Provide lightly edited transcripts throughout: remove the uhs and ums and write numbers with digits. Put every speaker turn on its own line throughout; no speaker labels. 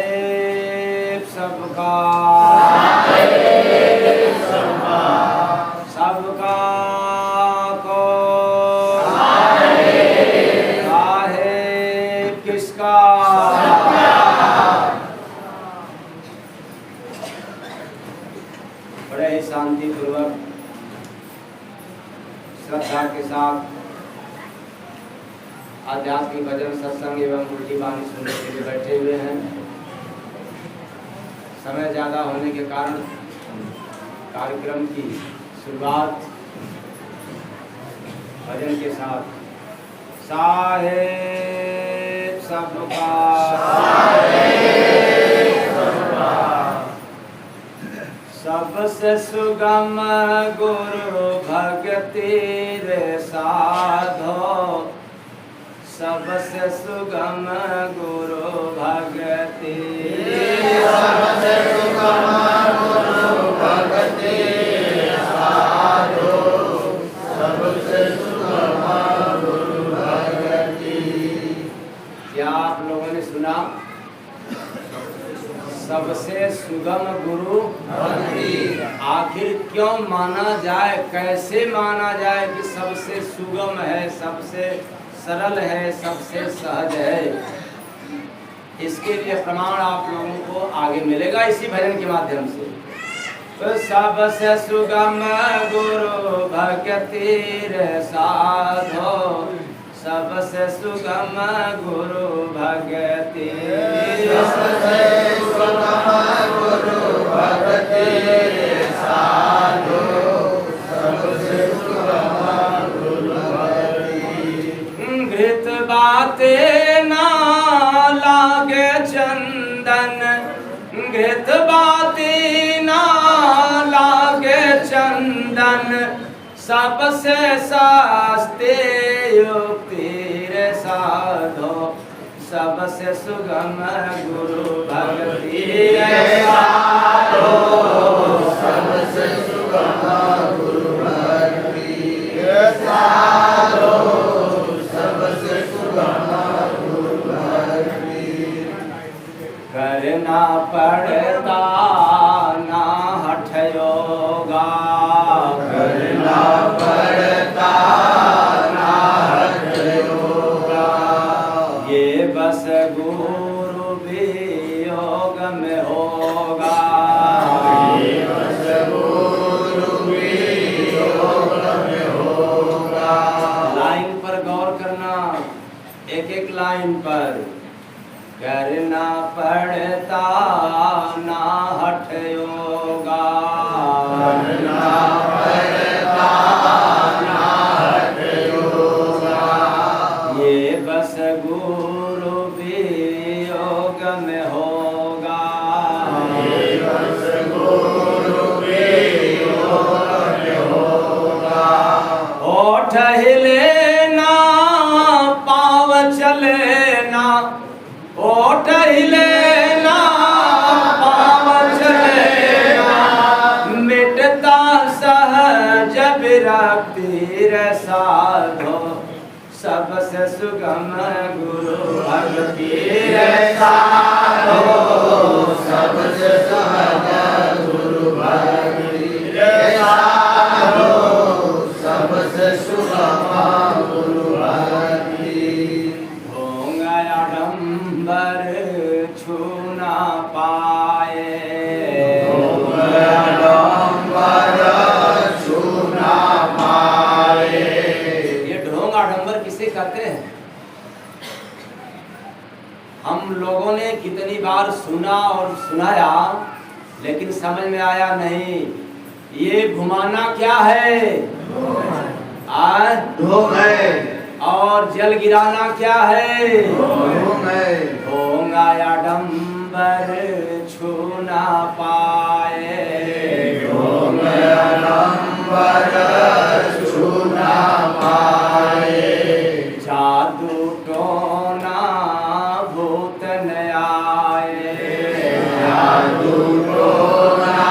साहेब सबका साहेब सबका सबका को साहेब किसका बड़े ही शांति पूर्वक श्रद्धा के साथ आध्यात्मिक भजन सत्संग एवं उल्टी वाणी सुनने के लिए बैठे हुए हैं। समय ज़्यादा होने के कारण कार्यक्रम की शुरुआत भजन के साथ साहेब सबका सबसे सुगम गुरु भक्ति रे साधो सबसे सुगम गुरु भक्ति सबसे सुगम गुरु भक्ति साधो सबसे सुगम गुरु भक्ति। क्या आप लोगों ने सुना? सबसे सुगम गुरु भक्ति। आखिर क्यों माना जाए, कैसे माना जाए कि सबसे सुगम है, सबसे सरल है, सबसे सहज है? इसके लिए प्रमाण आप लोगों को आगे मिलेगा इसी भजन के माध्यम से। तो सबसे सुगम गुरु भक्ति रे साधो सबसे सुगम गुरु भक्ति सबसे सुगम गुरु भक्ति रे साधो सबसे सुगम गुरु भक्ति। घृत बाते ना लागे चंदन घृत बाते ना लागे चंदन सबसे सस्ते युक्ति रे साधो सबसे सुगम गुरु भक्ति रे साधो सबसे सुगम गुरु भक्ति रे साधो सबसे सुगम गुरु भक्ति। करना पड़ता ना हठ योगा करना पड़ता ना हठ योगा ये बस गुरु भी योग में होगा ये बस गुरु भी योग में होगा। लाइन पर गौर करना, एक एक लाइन पर। करना पड़ता ना हठ योगा करना पड़ता ना हठ योगा ये बस गुरु भी योग में होगा ये बस गुरु भी योग में होगा। होठ हिले ना पाँव चले ना ओठ हिले ना पाँव चले ना मिटता सहज विरक्ति रे साधो सबसे सुगम गुरु भक्ति रे साधो सबसे सहज गुरु भक्ति रे साधो सबसे सुगम गुरु भक्ति। आडंबर छू ना पाए आडंबर छू ना पाए। ये ढोंग आडंबर किसे कहते हैं? हम लोगों ने कितनी बार सुना और सुनाया लेकिन समझ में आया नहीं। ये घुमाना क्या है? ढोंग है। और जल गिराना क्या है? ढोंग आडंबर छू ना पाए ढोंग आडंबर छू ना पाए। जादू टोना भूत न आए जादू टोना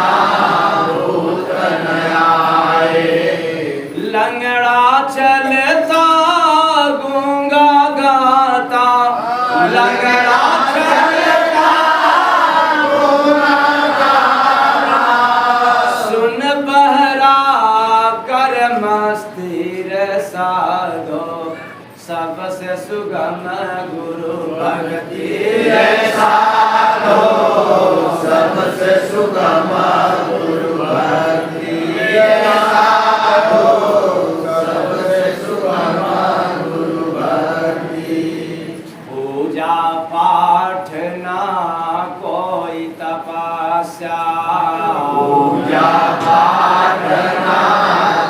भूत न आए। लंगड़ा चलता सुन बहरा कर मस्ती रे साधो सबसे सुगम गुरु भक्ति रे साधो
सबसे सुगम गुरु भक्ति रे साधो सबसे सुगम गुरु भक्ति।
पूजा पाठ ना कोई तपस्या
पूजा पाठ ना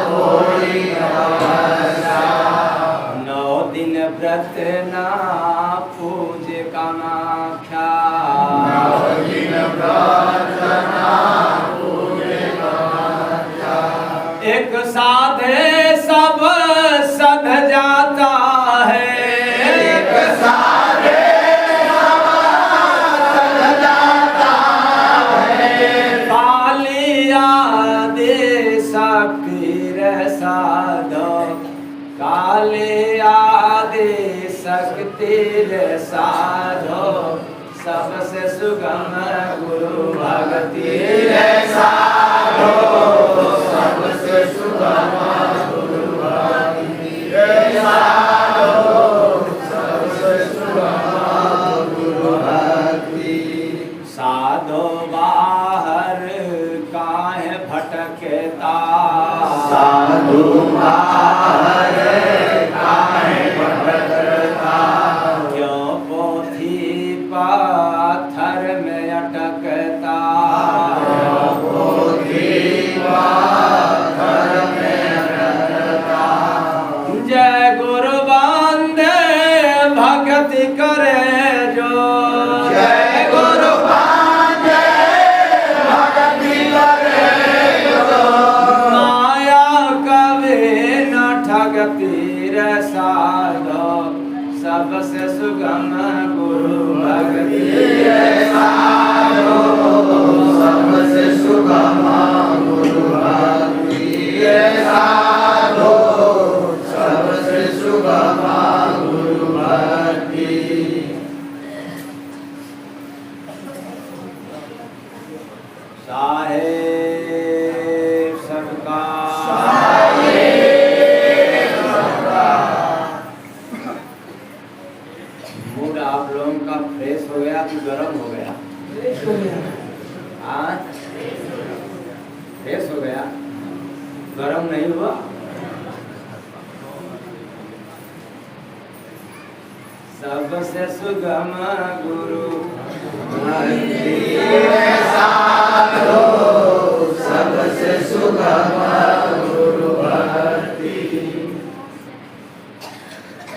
कोई तपस्या
9 दिन व्रत ना पूज कामाख्या
9 दिन व्रत ना पूज कामाख्या।
एक साधे सब सध जाता है
एक साधे सब सध जाता है
काली आदि शक्ति रे साधो काली आदि शक्ति रे साधो सबसे सुगम गुरु भक्ति रे साधो
सबसे सुगम गुरु भक्ति रे साधो सबसे सुगम गुरु भक्ति।
साधो बाहर काहे भटकता
साधु बाहर काहे भटकता
क्यों पोथी पत्थर में अटकता
पोथी पत्थर में अटकता।
जय गुरु बांधे भक्ति करे जो
जय गुरु बांधे भक्ति करे जो
माया कभी न ठगती रे साधो सबसे सुगम गुरु भक्ति
रे साधो सबसे सुगम गुरु भक्ति रे साधो सबसे सुगम गुरु भक्ति।
साहेब सबका मूड आप लोगों का फ्रेश हो गया कि गर्म हो गया? हाँ फ्रेश हो गया, गर्म नहीं हुआ? सबसे सुगम गुरु
भक्ति रे साधो सबसे सुगम गुरु भक्ति।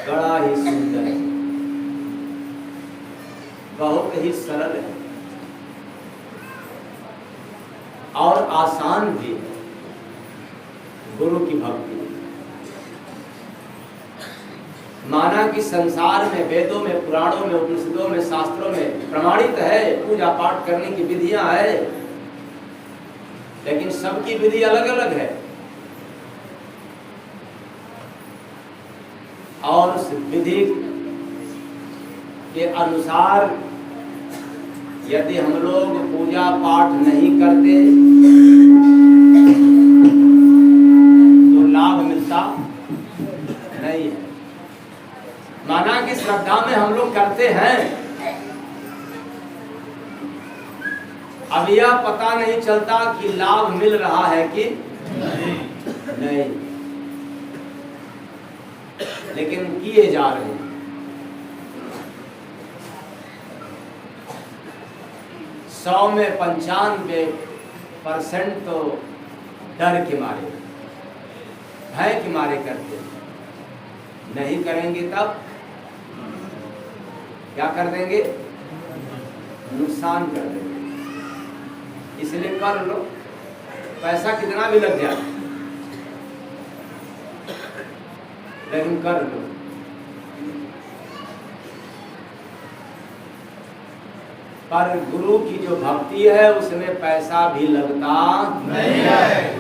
बड़ा ही सुंदर है, बहुत ही सरल है और आसान भी है गुरु की भक्ति। माना कि संसार में वेदों में पुराणों में उपनिषदों में शास्त्रों में प्रमाणित है पूजा पाठ करने की विधियां है, लेकिन सबकी विधि अलग अलग है और उस विधि के अनुसार यदि हम लोग पूजा पाठ नहीं करते तो लाभ मिलता नहीं है। माना कि श्रद्धा में हम लोग करते हैं, अब यह पता नहीं चलता कि लाभ मिल रहा है कि नहीं, लेकिन किए जा रहे हैं। 100 में 95% तो डर के मारे, भय के मारे करते हैं। नहीं करेंगे तब क्या कर देंगे? नुकसान कर देंगे। इसलिए कर लो, पैसा कितना भी लग जाए लेकिन कर लो। पर गुरु की जो भक्ति है उसमें पैसा भी लगता
नहीं है।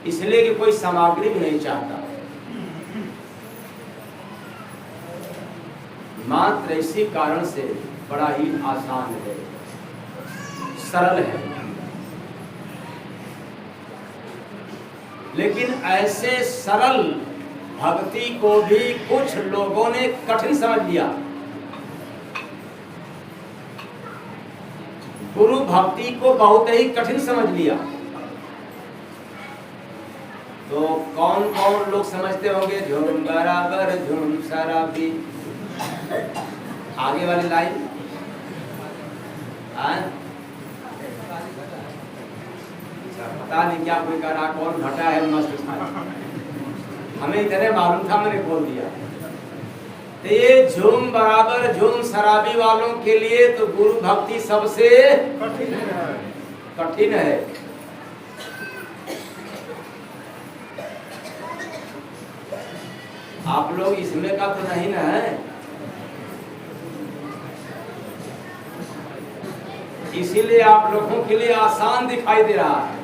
इसलिए कि कोई सामग्री भी नहीं चाहता, मात्र इसी कारण से बड़ा ही आसान है, सरल है। लेकिन ऐसे सरल भक्ति को भी कुछ लोगों ने कठिन समझ लिया। गुरु भक्ति को बहुत ही कठिन समझ लिया। तो कौन कौन लोग समझते होंगे? झूम बराबर झूम शराबी। आगे वाली लाइन पता नहीं क्या कोई कह रहा, कौन घटा है मस्त था, हमें इतने मालूम था, मैंने बोल दिया। तो ये झूम बराबर झूम शराबी वालों के लिए तो गुरु भक्ति सबसे कठिन है। आप लोग इसमें का तो नहीं ना है, इसीलिए आप लोगों के लिए आसान दिखाई दे रहा है।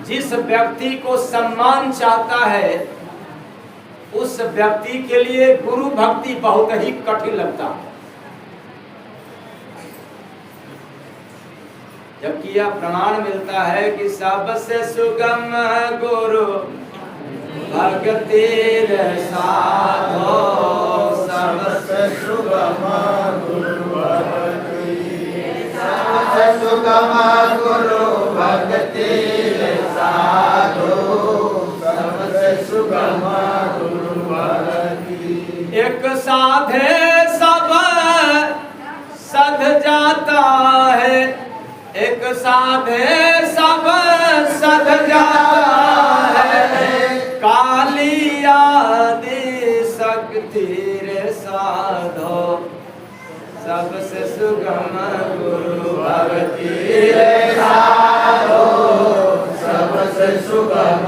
जिस व्यक्ति को सम्मान चाहता है उस व्यक्ति के लिए गुरु भक्ति बहुत ही कठिन लगता है। जबकि यह प्रमाण मिलता है कि सबसे सुगम गुरु भक्ति साधो,
सबसे सुगम गुरु भक्ति, सबसे सुगम गुरु भक्ति साधो, सबसे सुगम गुरु भक्ति।
एक साधे सब सध जाता है, एक साधे सब सध जाता है, काली आदि शक्ति रे साधो, सबसे सुगम गुरु भक्ति रे साधो, सबसे सुगम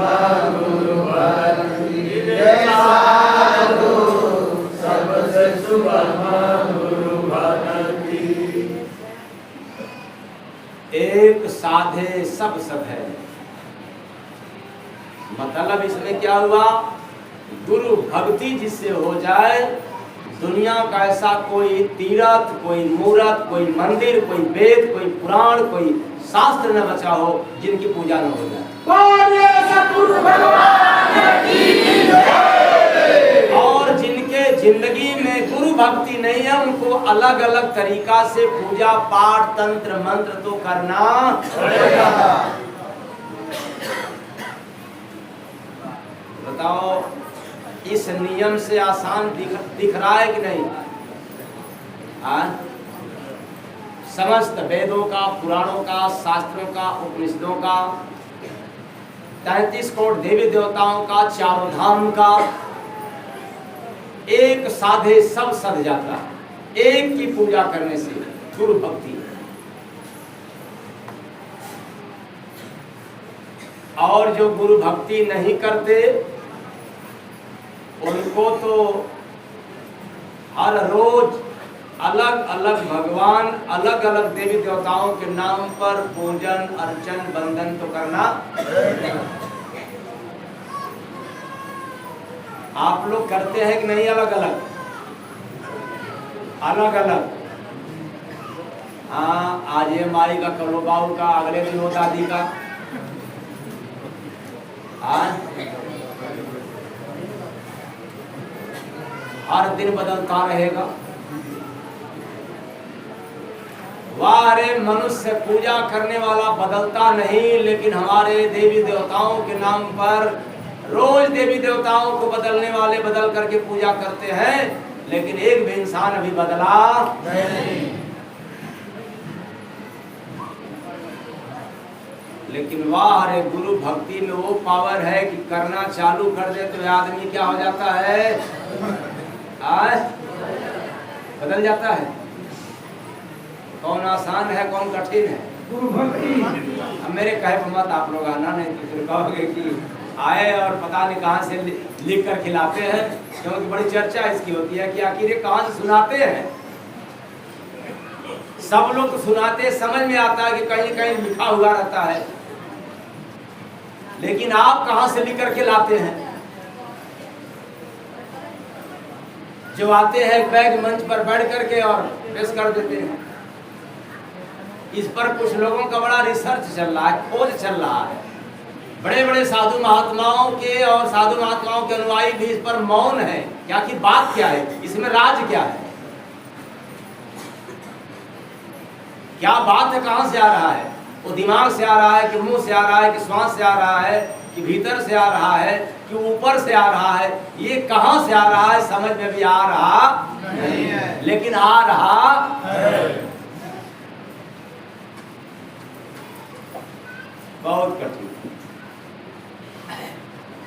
गुरु भक्ति रे साधो, सबसे सुगम गुरु भक्ति। एक साधे सब सध है, मतलब इसमें क्या हुआ? गुरु भक्ति जिससे हो जाए, दुनिया का ऐसा कोई तीर्थ, कोई मूर्त, कोई मंदिर, कोई वेद, कोई पुराण, कोई शास्त्र न बचा हो जिनकी पूजा न हो जाए। और जिनके जिंदगी में गुरु भक्ति नहीं है उनको अलग अलग तरीका से पूजा पाठ तंत्र मंत्र तो करना पड़ेगा। बताओ, इस नियम से आसान दिख रहा है कि नहीं? समस्त वेदों का, पुराणों का, शास्त्रों का, उपनिषदों का, 33 करोड़ देवी देवताओं का, चारों धाम का, एक साधे सब सध जाता है एक की पूजा करने से, गुरु भक्ति। और जो गुरु भक्ति नहीं करते उनको तो हर रोज अलग अलग भगवान, अलग अलग देवी देवताओं के नाम पर पूजन अर्चन बंदन तो करना। आप लोग करते हैं कि नहीं? अलग अलग अलग अलग। हाँ, आज ये माई का, कलो बाबू का, अगले दिन वो दादी का। हर दिन बदलता रहेगा। वाह रे, मनुष्य पूजा करने वाला बदलता नहीं, लेकिन हमारे देवी देवताओं के नाम पर रोज देवी देवताओं को बदलने वाले बदल करके पूजा करते हैं, लेकिन एक भी इंसान अभी बदला नहीं। लेकिन वाह रे, गुरु भक्ति में वो पावर है कि करना चालू कर दे तो आदमी क्या हो जाता है? बदल जाता है। कौन आसान है, कौन कठिन है? गुरु भक्ति। अब मेरे कहे पर मत आप लोग आना, नहीं तो फिर कहोगे कि आए और पता नहीं कहाँ से लिख कर खिलाते हैं, क्योंकि बड़ी चर्चा इसकी होती है कि आखिर ये कहाँ से सुनाते हैं। सब लोग तो सुनाते, समझ में आता है कि कहीं कहीं लिखा हुआ रहता है। लेकिन आप कहां से लेकर के लाते हैं? जो आते हैं बैग मंच पर बैठ करके और पेश कर देते हैं। इस पर कुछ लोगों का बड़ा रिसर्च चल रहा है, खोज चल रहा है। बड़े बड़े साधु महात्माओं के और साधु महात्माओं के अनुयायी भी इस पर मौन है। क्या की बात क्या है, इसमें राज क्या है, क्या बात है, कहां से आ रहा है? वो दिमाग से आ रहा है कि मुंह से आ रहा है कि श्वास से आ रहा है कि भीतर से आ रहा है कि ऊपर से आ रहा है? ये कहां से आ रहा है समझ में भी आ रहा नहीं है, लेकिन आ रहा है। बहुत कठिन,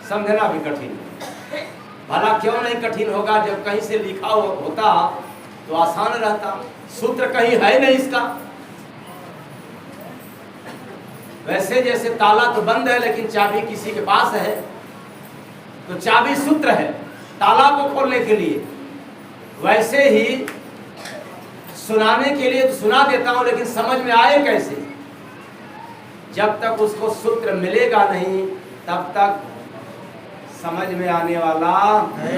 समझना भी कठिन। भला क्यों नहीं कठिन होगा? जब कहीं से लिखा होता तो आसान रहता। सूत्र कहीं है नहीं इसका। वैसे जैसे ताला तो बंद है लेकिन चाबी किसी के पास है, तो चाबी सूत्र है ताला को खोलने के लिए। वैसे ही सुनाने के लिए तो सुना देता हूं, लेकिन समझ में आए कैसे? जब तक उसको सूत्र मिलेगा नहीं तब तक समझ में आने वाला है।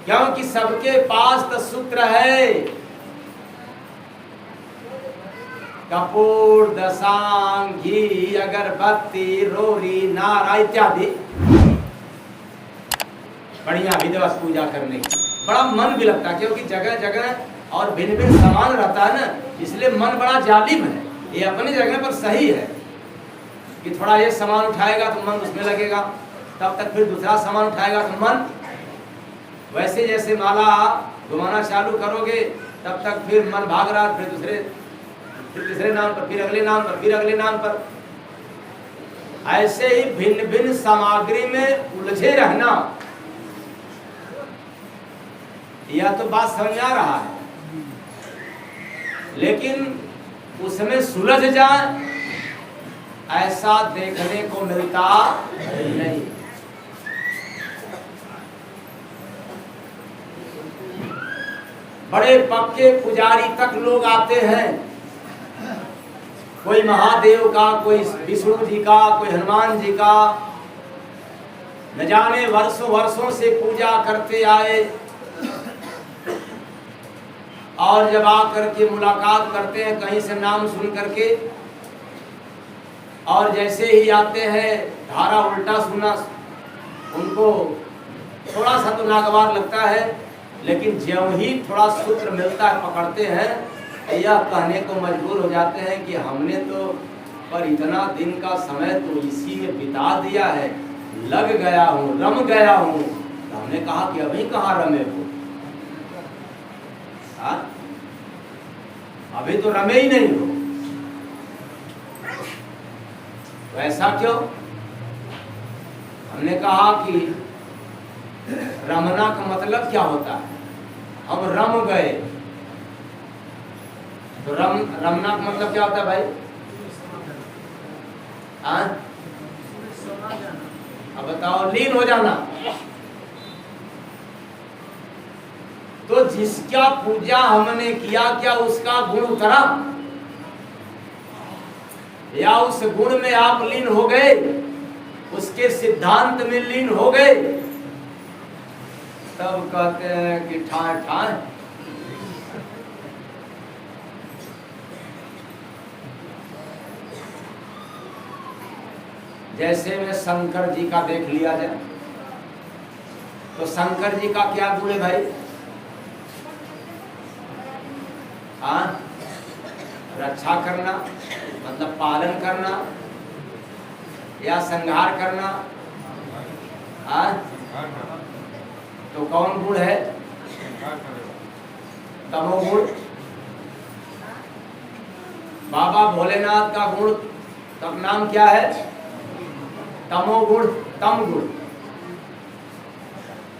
क्योंकि सबके पास तो सूत्र है। कपूर, दशांग, घी, अगरबत्ती, रोरी, नारा इत्यादि बढ़िया विधिवत पूजा करने की बड़ा मन भी लगता है, क्योंकि जगह जगह और भिन्न भिन्न सामान रहता है ना, इसलिए मन बड़ा जालिम है। ये अपनी जगह पर सही है कि थोड़ा ये सामान उठाएगा तो मन उसमें लगेगा, तब तक फिर दूसरा सामान उठाएगा तो मन, वैसे जैसे माला घुमाना चालू करोगे तब तक फिर मन भाग रहा, फिर तीसरे नाम पर, फिर अगले नाम पर, फिर अगले नाम पर। ऐसे ही भिन्न भिन्न सामग्री में उलझे रहना, यह तो बात समझ आ रहा है, लेकिन उसमें सुलझ जाए ऐसा देखने को मिलता नहीं। बड़े पक्के पुजारी तक लोग आते हैं, कोई महादेव का, कोई विष्णु जी का, कोई हनुमान जी का, न जाने वर्षों वर्षों से पूजा करते आए, और जब आकर के मुलाकात करते हैं कहीं से नाम सुन करके, और जैसे ही आते हैं धारा उल्टा सुनना उनको थोड़ा सा तो नागवार लगता है, लेकिन ज्यों ही थोड़ा सूत्र मिलता है पकड़ते हैं, यह कहने को मजबूर हो जाते हैं कि हमने तो पर इतना दिन का समय तो इसी में बिता दिया है, लग गया हूँ, रम गया हूँ। तो हमने कहा कि अभी कहाँ रमे हो, अभी तो रमे ही नहीं हो। तो ऐसा क्यों? हमने कहा कि रमना का मतलब क्या होता है? हम रम गए, तो रमना का मतलब क्या होता है भाई? अब बताओ, लीन हो जाना। तो जिसका पूजा हमने किया, क्या उसका गुण उतरा या उस गुण में आप लीन हो गए, उसके सिद्धांत में लीन हो गए? तब कहते हैं कि ठाए ठाए। जैसे में शंकर जी का देख लिया जाए, तो शंकर जी का क्या गुण है भाई? रक्षा करना मतलब पालन करना या संहार करना। तो कौन गुण है? तमोगुण। बाबा भोलेनाथ का गुण तब नाम क्या है? तमोगुण, तम गुण।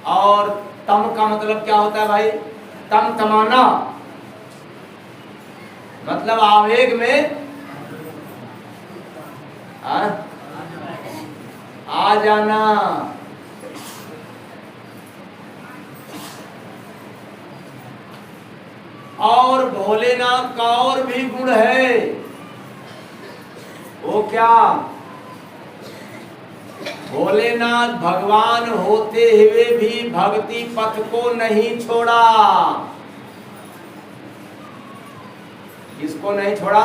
और तम का मतलब क्या होता है भाई? तम तमाना, मतलब आवेग में आ जाना। और भोलेनाथ का और भी गुण है, वो वो क्या? भोलेनाथ भगवान होते हुए भी भक्ति पथ को नहीं छोड़ा। किसको नहीं छोड़ा?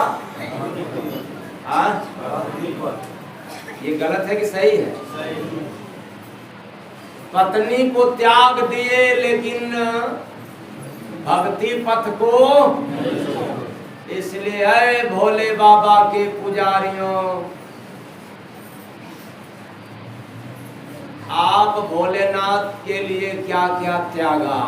ये गलत है कि सही है? पत्नी को त्याग दिए लेकिन भक्ति पथ को, इसलिए है भोले बाबा के पुजारियों, आप भोलेनाथ के लिए क्या क्या त्यागा।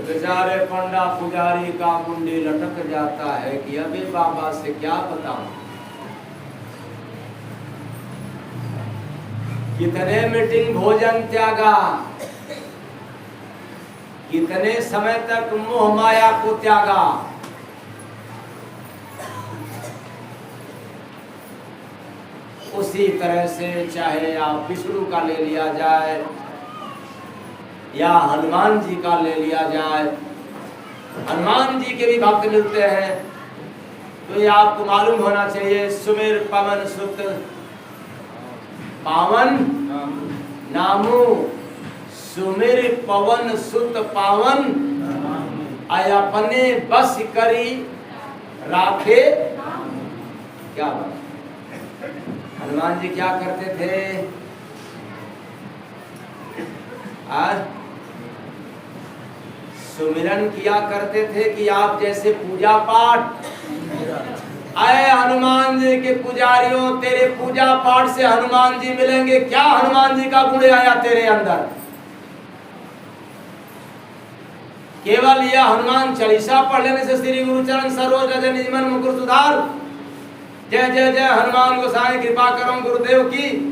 बेचारे पंडा पुजारी का मुंडी लटक जाता है कि अभी बाबा से क्या बताऊं। कितने मीटिंग भोजन त्यागा, कितने समय तक मोह माया को त्यागा। उसी तरह से चाहे आप विष्णु का ले लिया जाए या हनुमान जी का ले लिया जाए, हनुमान जी के भी भक्त मिलते हैं तो ये आपको मालूम होना चाहिए। सुमिर पवन सुत पावन नामू, सुमिर पवन सुत पावन, अपने बस करी राखे। क्या बात? हनुमान जी क्या करते थे? आज सुमिरन किया करते थे कि आप जैसे पूजा पाठ। आए हनुमान जी के पुजारियों, तेरे पूजा पाठ से हनुमान जी मिलेंगे क्या? हनुमान जी का गुण आया तेरे अंदर? केवल यह हनुमान चालीसा पढ़ लेने से श्री गुरु चरण सरोज रज निज मन मुकुर सुधार। जय जय जय हनुमान गोसाई कृपा करो गुरुदेव की।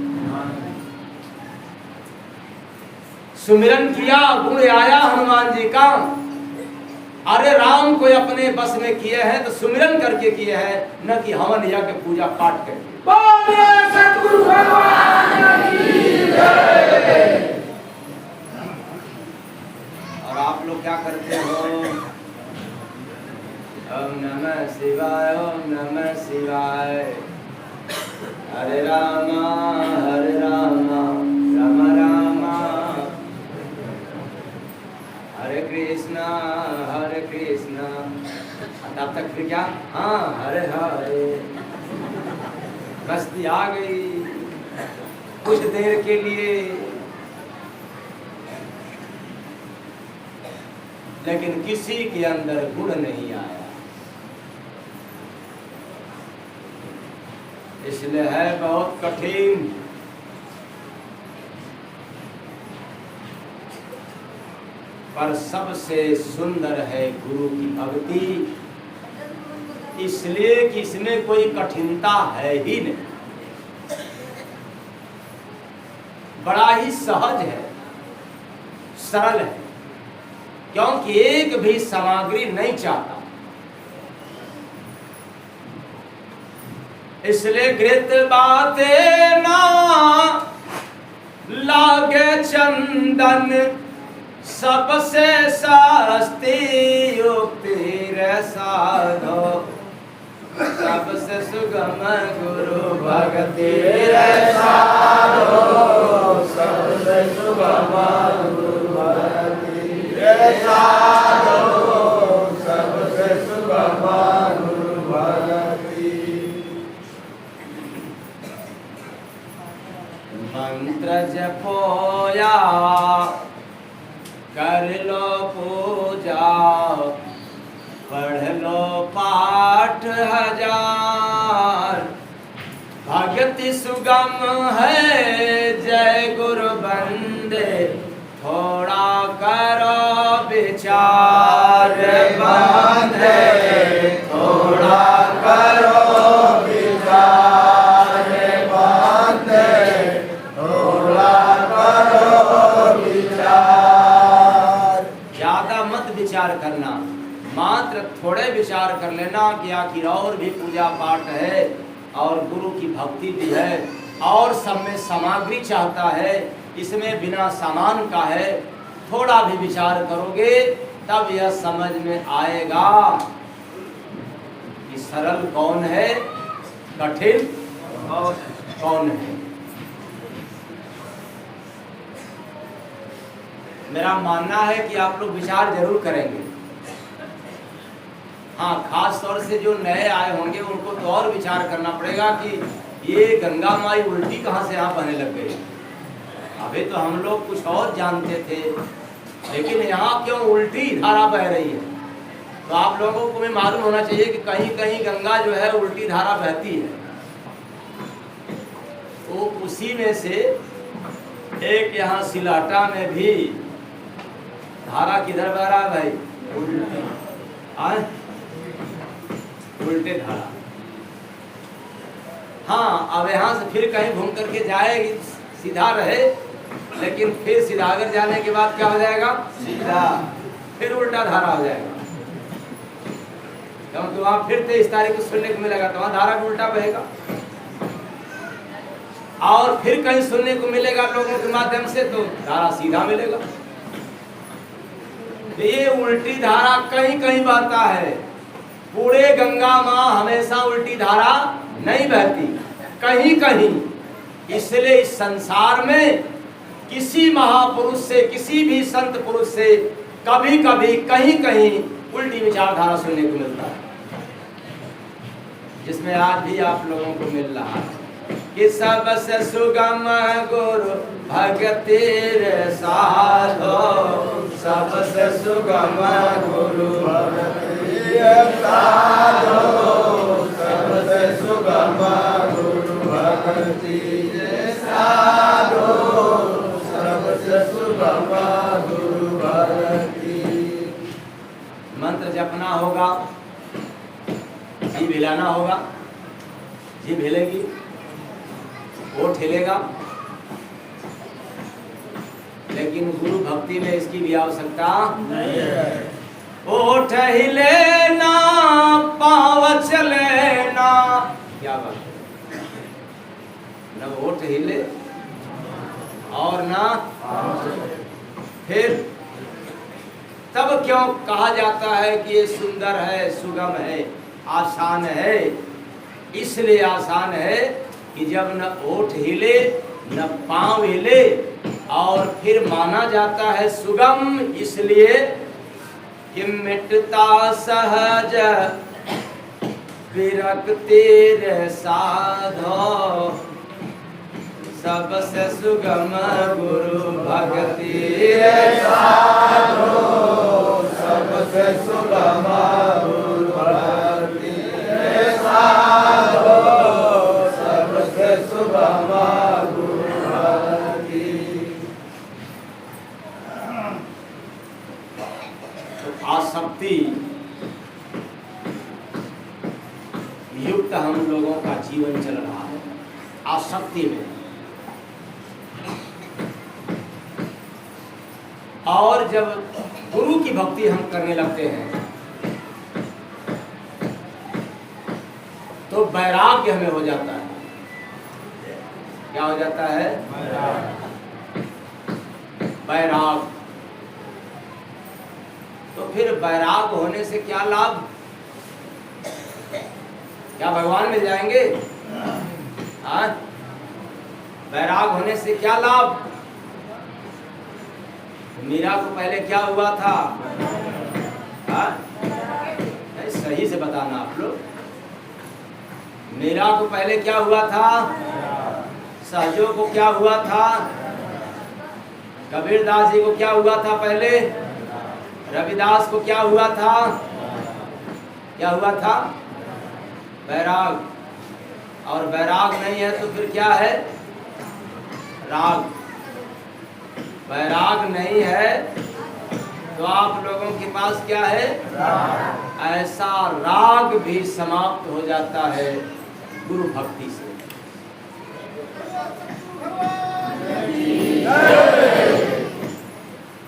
सुमिरन किया, गुण आया हनुमान जी का। अरे राम को अपने बस में किए हैं तो सुमिरन करके किए हैं, न कि हवन यज्ञ पूजा पाठ करके। बोले सतगुरु भगवान की जय। और आप लोग क्या करते हो? ओम नमः शिवाय, ओम नमः शिवाय। हरे रामा राम रामा हरे कृष्णा हरे कृष्णा। तब तक फिर क्या? हाँ हरे हरे। मस्ती आ गई कुछ देर के लिए, लेकिन किसी के अंदर गुण नहीं आया। इसलिए है बहुत कठिन। पर सबसे सुंदर है गुरु की भक्ति, इसलिए कि इसमें कोई कठिनता है ही नहीं। बड़ा ही सहज है, सरल है, क्योंकि एक भी सामग्री नहीं चाहता। इसलिए घृत बातें ना लागे चंदन, सबसे सस्ती युक्ति रे साधो, सबसे सुगम गुरु भक्ति रे साधो, सबसे सुगम गुरु भक्ति रे साधो, सबसे सुगम गुरु भक्ति। मंत्र जपोया कर लो पूजा, पढ़ लो पाठ हजार, भक्ति सुगम है जय गुरु बंदे, थोड़ा करो विचार बंदे, थोड़ा करो विचार बंदे, थोड़ा करो विचार। ज्यादा मत विचार करना, मात्र थोड़े विचार कर लेना कि आखिर और भी पूजा पाठ है और गुरु की भक्ति भी है और सब में सामग्री चाहता है, इसमें बिना सामान का है। थोड़ा भी विचार करोगे तब यह समझ में आएगा कि सरल कौन है, कठिन कौन है। मेरा मानना है कि आप लोग विचार जरूर करेंगे। हाँ, खास तौर से जो नए आए होंगे उनको तो और विचार करना पड़ेगा कि ये गंगा माई उल्टी कहाँ से यहाँ बहने लग गई। अभी तो हम लोग कुछ और जानते थे, लेकिन यहाँ क्यों उल्टी धारा बह रही है। तो आप लोगों को भी मालूम होना चाहिए कि कहीं कहीं गंगा जो है उल्टी धारा बहती है। तो उसी में से एक यहाँ सिलाटा में भी धारा किधर बह रहा है भाई, उल्टे धारा। हाँ, अब यहाँ से फिर कहीं घूम करके जाएगी, सीधा रहे, लेकिन फिर सीधागर जाने के बाद क्या हो जाएगा, सीधा फिर उल्टा धारा हो जाएगा। तो वहाँ फिर 23 तारीख को सुनने को मिलेगा, तो वहाँ धारा भी उल्टा बहेगा। और फिर कहीं सुनने को मिलेगा लोगों के माध्यम से, तो धारा सीधा मिलेगा। ये उल्टी धारा कहीं कहीं बहता है, पूरे गंगा माँ हमेशा उल्टी धारा नहीं बहती, कहीं कहीं। इसलिए इस संसार में किसी महापुरुष से, किसी भी संत पुरुष से कभी कभी कहीं कहीं उल्टी विचारधारा सुनने को मिलता है, जिसमें आज भी आप लोगों को मिल रहा है कि सबसे सुगम गुरु भक्ति रे साधो, सबसे सुगम गुरु भक्ति रे साधो, सबसे सुगम गुरु भक्ति रे साधो, सबसे सुगम गुरु भक्ति। मंत्र जपना होगा, जीभ हिलाना होगा, जीभ हिलेगी, ओठ हिलेगा, लेकिन गुरु भक्ति में इसकी भी आवश्यकता नहीं है। ओठ हिले ना, पाँव चले ना, क्या बात है, न ओठ हिले और ना फिर तब क्यों कहा जाता है कि ये सुंदर है, सुगम है, आसान है। इसलिए आसान है कि जब न ओठ हिले न पाँव हिले, और फिर माना जाता है सुगम इसलिए कि मिटता सहज विरक्ति रे साधो, सबसे सुगम गुरु भक्ति रे साधो, सबसे सुगम गुरु भक्ति रे साधो, सबसे सुगम गुरु भक्ति। तो आसक्ति युक्त हम लोगों का जीवन चल रहा है, आसक्ति में। और जब गुरु की भक्ति हम करने लगते हैं तो वैराग्य हमें हो जाता है। क्या हो जाता है, वैराग। तो फिर वैराग होने से क्या लाभ, क्या भगवान मिल जाएंगे? हाँ, वैराग होने से क्या लाभ? मीरा को पहले क्या हुआ था? हाँ? सही से बताना आप लोग। मीरा को पहले क्या हुआ था? सहजो को क्या हुआ था? कबीरदास जी को क्या हुआ था पहले? रविदास को क्या हुआ था? क्या हुआ था? वैराग। और वैराग नहीं है तो फिर क्या है? राग। वैराग नहीं है तो आप लोगों के पास क्या है? राग। ऐसा राग भी समाप्त हो जाता है गुरु भक्ति से।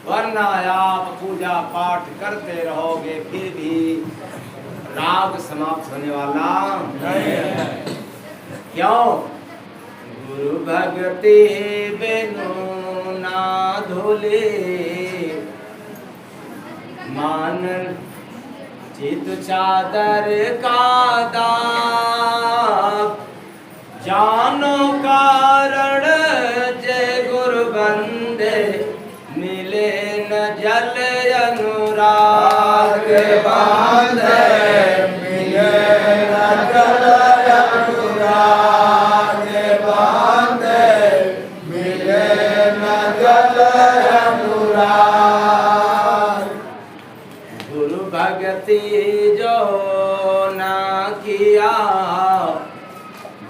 वरना आप पूजा पाठ करते रहोगे फिर भी राग समाप्त होने वाला नहीं है। क्यों? गुरु भक्ति बिनु ना धोले, मान चित चादर का दाग जानो कारण जय गुरु बंदे मिले न जल अनुराग
बांधे मिले न जल अनुराग बांधे मिले न जल अनुराग
गुरु भक्ति जो ना किया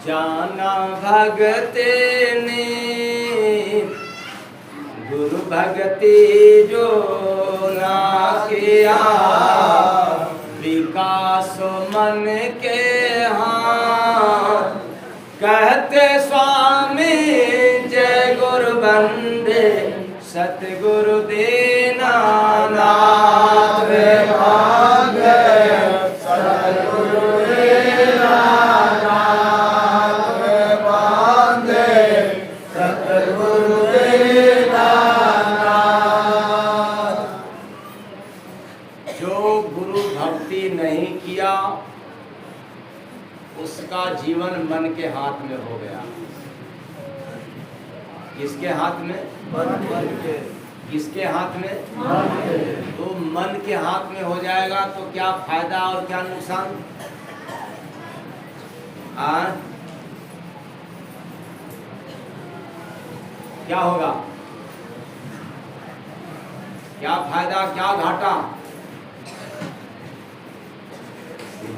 जाना भगते ने गुरु भक्ति जो ना किया विकास मन के हाथ कहते स्वामी जय गुरु बंदे सतगुरु देना नाथ
बांधे सतगुरु देना नाथ बांधे सतगुरु देना नाथ।
जो गुरु भक्ति नहीं किया उसका जीवन मन के हाथ में हो गया। किसके हाथ में? किसके हाथ में? तो मन के हाथ में हो जाएगा तो क्या फायदा और क्या नुकसान? क्या होगा? क्या फायदा क्या घाटा?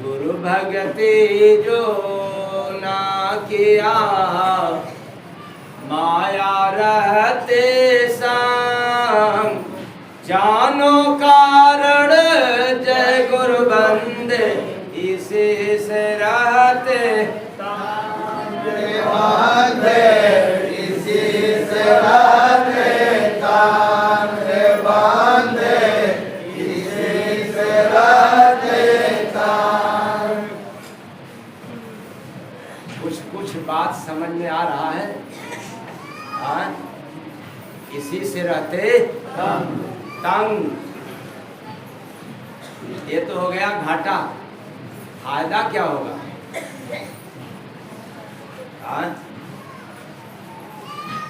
गुरु भक्ति जो ना किया माया रहते संग जानो कारण जय गुरु बंदे इसी से रहते
बांधे इसी से रहते ताने बांधे इसी से रहते तान।
कुछ बात समझ में आ रहा है? हाँ? इसी से रहते तंग। ये तो हो गया घाटा। फायदा क्या होगा? हाँ?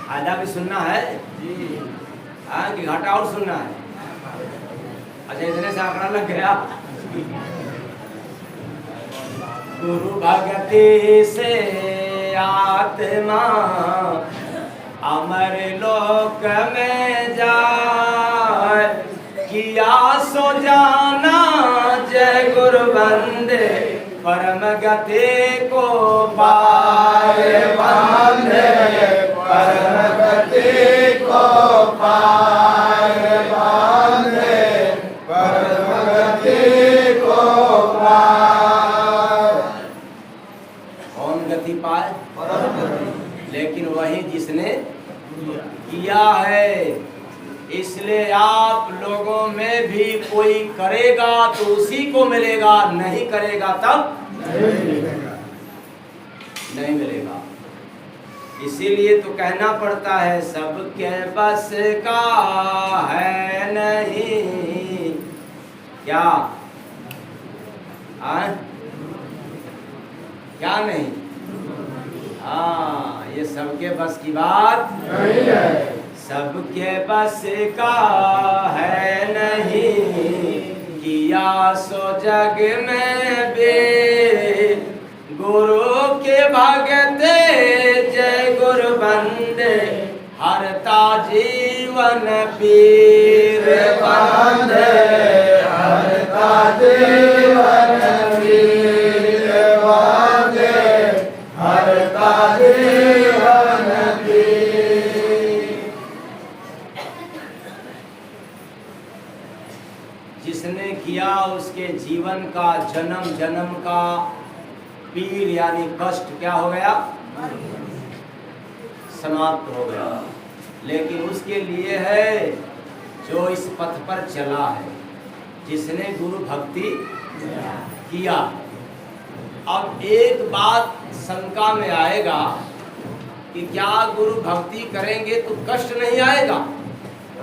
फायदा भी सुनना है हाँ कि घाटा और सुनना है? अच्छा इतने से आंकड़ा लग गया। गुरु भक्ति से आत्मा अमर लोक में जाए किया सो जाना जय गुरु बंदे परम गति को पाए
बांधे परम गति को पाए बांधे परम गति को पाए।
कौन गति पाए? लेकिन वही जिसने किया है। इसलिए आप लोगों में भी कोई करेगा तो उसी को मिलेगा, नहीं करेगा तब नहीं मिलेगा। इसीलिए तो कहना पड़ता है सबके बस का है नहीं। क्या क्या नहीं? हाँ ये सबके बस की बात
नहीं है।
सबके बस का है नहीं किया सो जग में बे गुरु के भगते जय गुरु बंदे हरता जीवन पीर बंदे
हरता जीवन पीर बंदे हरता जीवन पीर।
जिसने किया उसके जीवन का जन्म जन्म का पीर यानी कष्ट क्या हो गया? समाप्त हो गया। लेकिन उसके लिए है जो इस पथ पर चला है, जिसने गुरु भक्ति किया। अब एक बात शंका में आएगा कि क्या गुरु भक्ति करेंगे तो कष्ट नहीं आएगा,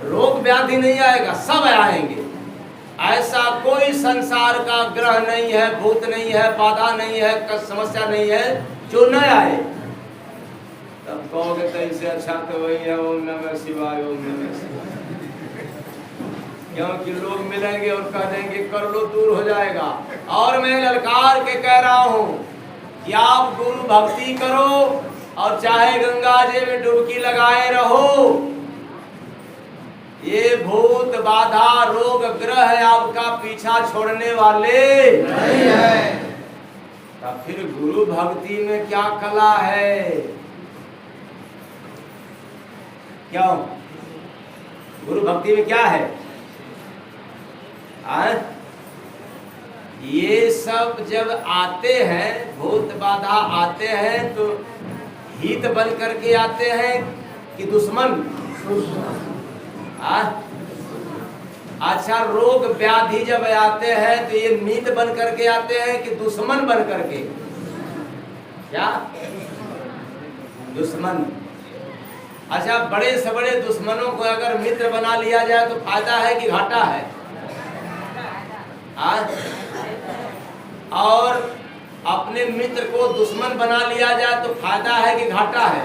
रोग व्याधि नहीं आएगा? सब आएंगे। ऐसा कोई संसार का ग्रह नहीं है, भूत नहीं है, बाधा नहीं है, समस्या नहीं है जो न आए, तब कहोगे तो इससे अच्छा तो वही है ओम नमः शिवाय, ओम नमः शिवाय। क्योंकि लोग मिलेंगे और कह देंगे कर लो, दूर हो जाएगा। और मैं ललकार के कह रहा हूँ कि आप गुरु भक्ति करो और चाहे गंगा जी में डुबकी लगाए रहो, ये भूत बाधा रोग ग्रह आपका पीछा छोड़ने वाले नहीं है। तब फिर गुरु भक्ति में क्या कला है? क्यों गुरु भक्ति में क्या है? ये सब जब आते हैं, भूत बाधा आते हैं, तो हित बन करके आते हैं कि दुश्मन? अच्छा, रोग व्याधि जब आते हैं तो ये मित्र बन करके आते हैं कि दुश्मन बन करके? क्या दुश्मन? अच्छा, बड़े से बड़े दुश्मनों को अगर मित्र बना लिया जाए तो फायदा है कि घाटा है? और अपने मित्र को दुश्मन बना लिया जाए तो फायदा है कि घाटा है?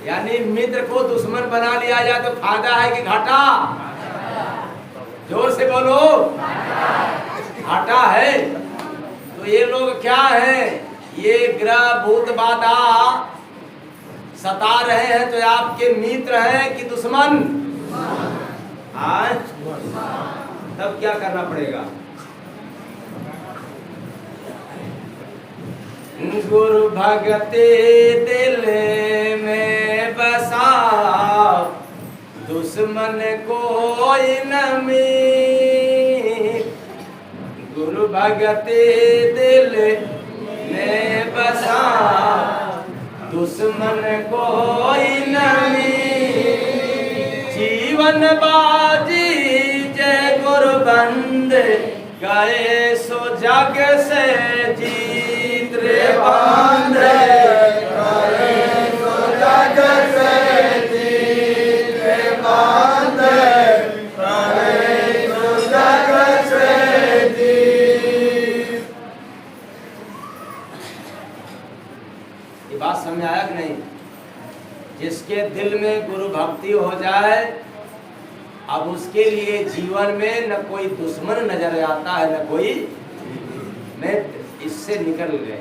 यानी मित्र को दुश्मन बना लिया जाए तो फायदा है कि घाटा? जोर से बोलो, घाटा है। तो ये लोग क्या है? ये ग्रह भूत बाधा सता रहे हैं तो आपके मित्र हैं कि दुश्मन? आज तब क्या करना पड़ेगा? गुरु भगति दिल में बसा, दुश्मन कोई न मीत। गुरु भगति दिल में बसा, दुश्मन कोई न मीत। जीवन बाजी जय गुरु बंद, गए सो जग से जीत रे बांधे। गए सो जग से जीत रे बांधे, गए सो जग से जीत। ये बात समझ आया कि नहीं? जिसके दिल में गुरु भक्ति हो जाए, अब उसके लिए जीवन में न कोई दुश्मन नजर आता है न कोई मित्र। इससे निकल गए।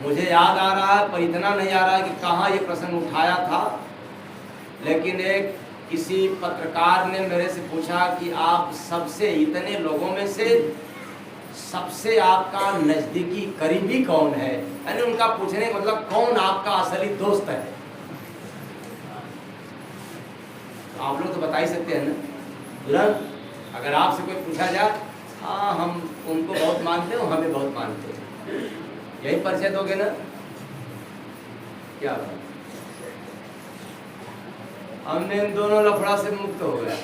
मुझे याद आ रहा है पर इतना नहीं आ रहा है कि कहाँ ये प्रसंग उठाया था, लेकिन एक किसी पत्रकार ने मेरे से पूछा कि आप सबसे, इतने लोगों में से सबसे आपका नजदीकी करीबी कौन है? यानी उनका पूछने का मतलब कौन आपका असली दोस्त है? आप लोग तो बता ही सकते हैं ना तुरंत। अगर आपसे कोई पूछा जाए, हाँ हम उनको बहुत मानते हो, हमें बहुत मानते हैं, यही परिचय दोगे ना? क्या बात, हमने इन दोनों लफड़ा से मुक्त हो गया।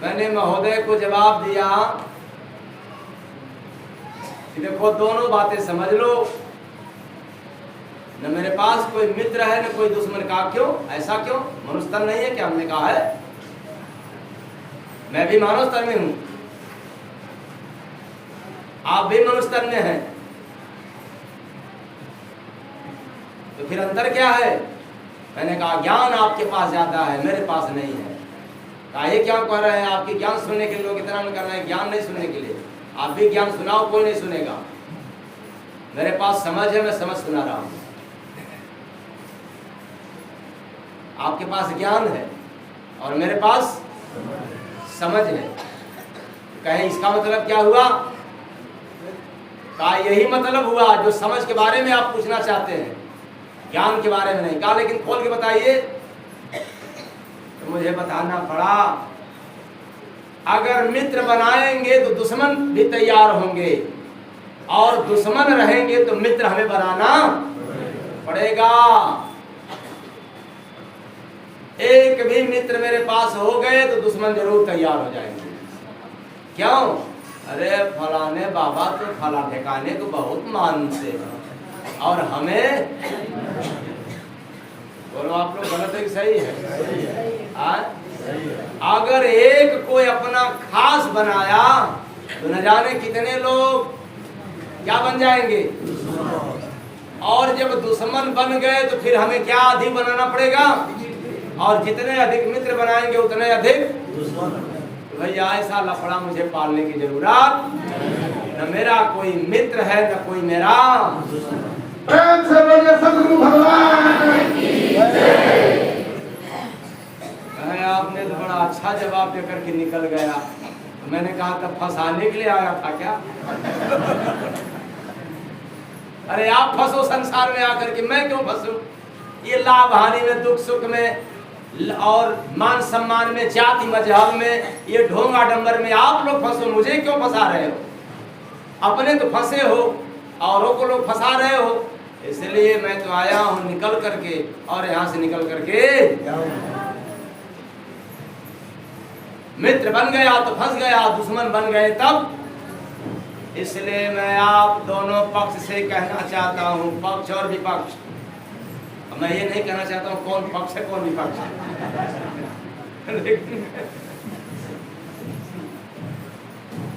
मैंने महोदय को जवाब दिया कि देखो दोनों बातें समझ लो, न मेरे पास कोई मित्र है न कोई दुश्मन। का क्यों? ऐसा क्यों? मनुष्य तन नहीं है क्या? हमने कहा है मैं भी मानव तन में हूं, आप भी मनुष्य तन में हैं, तो फिर अंतर क्या है? मैंने कहा ज्ञान आपके पास ज्यादा है, मेरे पास नहीं है। कहा ये क्या कह रहे हैं? आपकी ज्ञान सुनने के लिए लोग इतना कर रहे हैं, ज्ञान नहीं सुनने के लिए। आप भी ज्ञान सुनाओ, कोई नहीं सुनेगा। मेरे पास समझ है, मैं समझ सुना रहा हूं। आपके पास ज्ञान है और मेरे पास समझ है। कहें इसका मतलब क्या हुआ? कहा यही मतलब हुआ जो समझ के बारे में आप पूछना चाहते हैं, ज्ञान के बारे में नहीं। कहा लेकिन खोल के बताइए। तो मुझे बताना पड़ा, अगर मित्र बनाएंगे तो दुश्मन भी तैयार होंगे, और दुश्मन रहेंगे तो मित्र हमें बनाना पड़ेगा। एक भी मित्र मेरे पास हो गए तो दुश्मन जरूर तैयार हो जाएंगे। क्यों? अरे फलाने बाबा तो फला ठिकाने को बहुत मानते हैं और हमें, बोलो आप लोग गलत है कि सही है? अगर एक कोई अपना खास बनाया तो न जाने कितने लोग क्या बन जाएंगे, और जब दुश्मन बन गए तो फिर हमें क्या अधिक बनाना पड़ेगा, और जितने अधिक मित्र बनाएंगे उतने अधिक दुश्मन। भैया ऐसा लफड़ा मुझे पालने की जरूरत, न मेरा कोई मित्र है न कोई मेरा।
प्रेम से बोलिए सद्गुरु भगवान की जय।
आपने तो बड़ा अच्छा जवाब देकर के निकल गया। मैंने कहा तब फंसाने के लिए आया था क्या? अरे आप फंसो संसार में आकर के, मैं क्यों फंसूं? ये लाभ हानि में, दुख सुख में और मान सम्मान में, जाति मजहब में, ये ढोंग आडंबर में आप लोग फंसो, मुझे क्यों फंसा रहे हो? अपने तो फंसे हो, औरों को लोग फंसा रहे हो। इसलिए मैं तो आया हूं निकल करके, और यहां से निकल करके मित्र बन गया तो फंस गया, दुश्मन बन गए तब। इसलिए मैं आप दोनों पक्ष से कहना चाहता हूं, पक्ष और विपक्ष। मैं ये नहीं कहना चाहता हूं कौन पक्ष है कौन विपक्ष है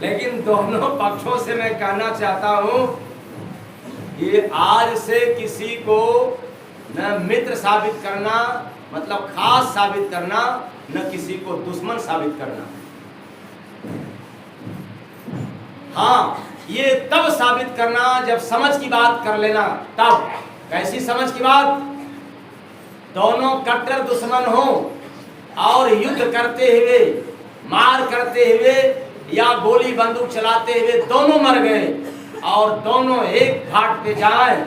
लेकिन दोनों पक्षों से मैं कहना चाहता हूं कि आज से किसी को न मित्र साबित करना, मतलब खास साबित करना, न किसी को दुश्मन साबित करना। हाँ, ये तब साबित करना जब समझ की बात कर लेना। तब कैसी समझ की बात? दोनों कट्टर दुश्मन हो और युद्ध करते हुए, मार करते हुए या गोली बंदूक चलाते हुए दोनों मर गए, और दोनों एक घाट पे जाएं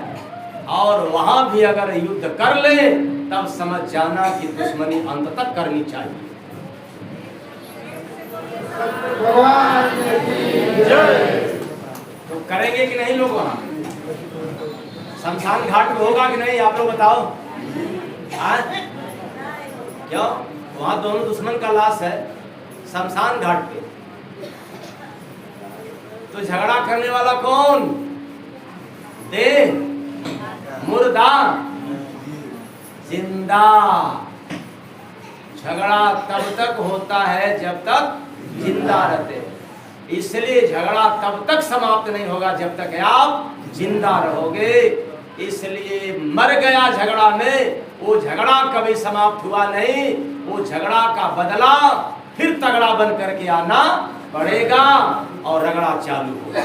और वहां भी अगर युद्ध कर ले, तब समझ जाना कि दुश्मनी अंत तक करनी चाहिए। तो करेंगे कि नहीं लोग? वहां शमशान घाट में होगा कि नहीं, आप लोग बताओ। क्यों? वहां दोनों दुश्मन का लाश है शमशान घाट पे, तो झगड़ा करने वाला कौन? देह, मुर्दा, जिंदा। झगड़ा तब तक होता है जब तक जिंदा रहते, इसलिए झगड़ा तब तक समाप्त नहीं होगा जब तक आप जिंदा रहोगे। इसलिए मर गया झगड़ा में, वो झगड़ा कभी समाप्त हुआ नहीं। वो झगड़ा का बदला फिर तगड़ा बन करके आना पड़ेगा और रगड़ा चालू होगा।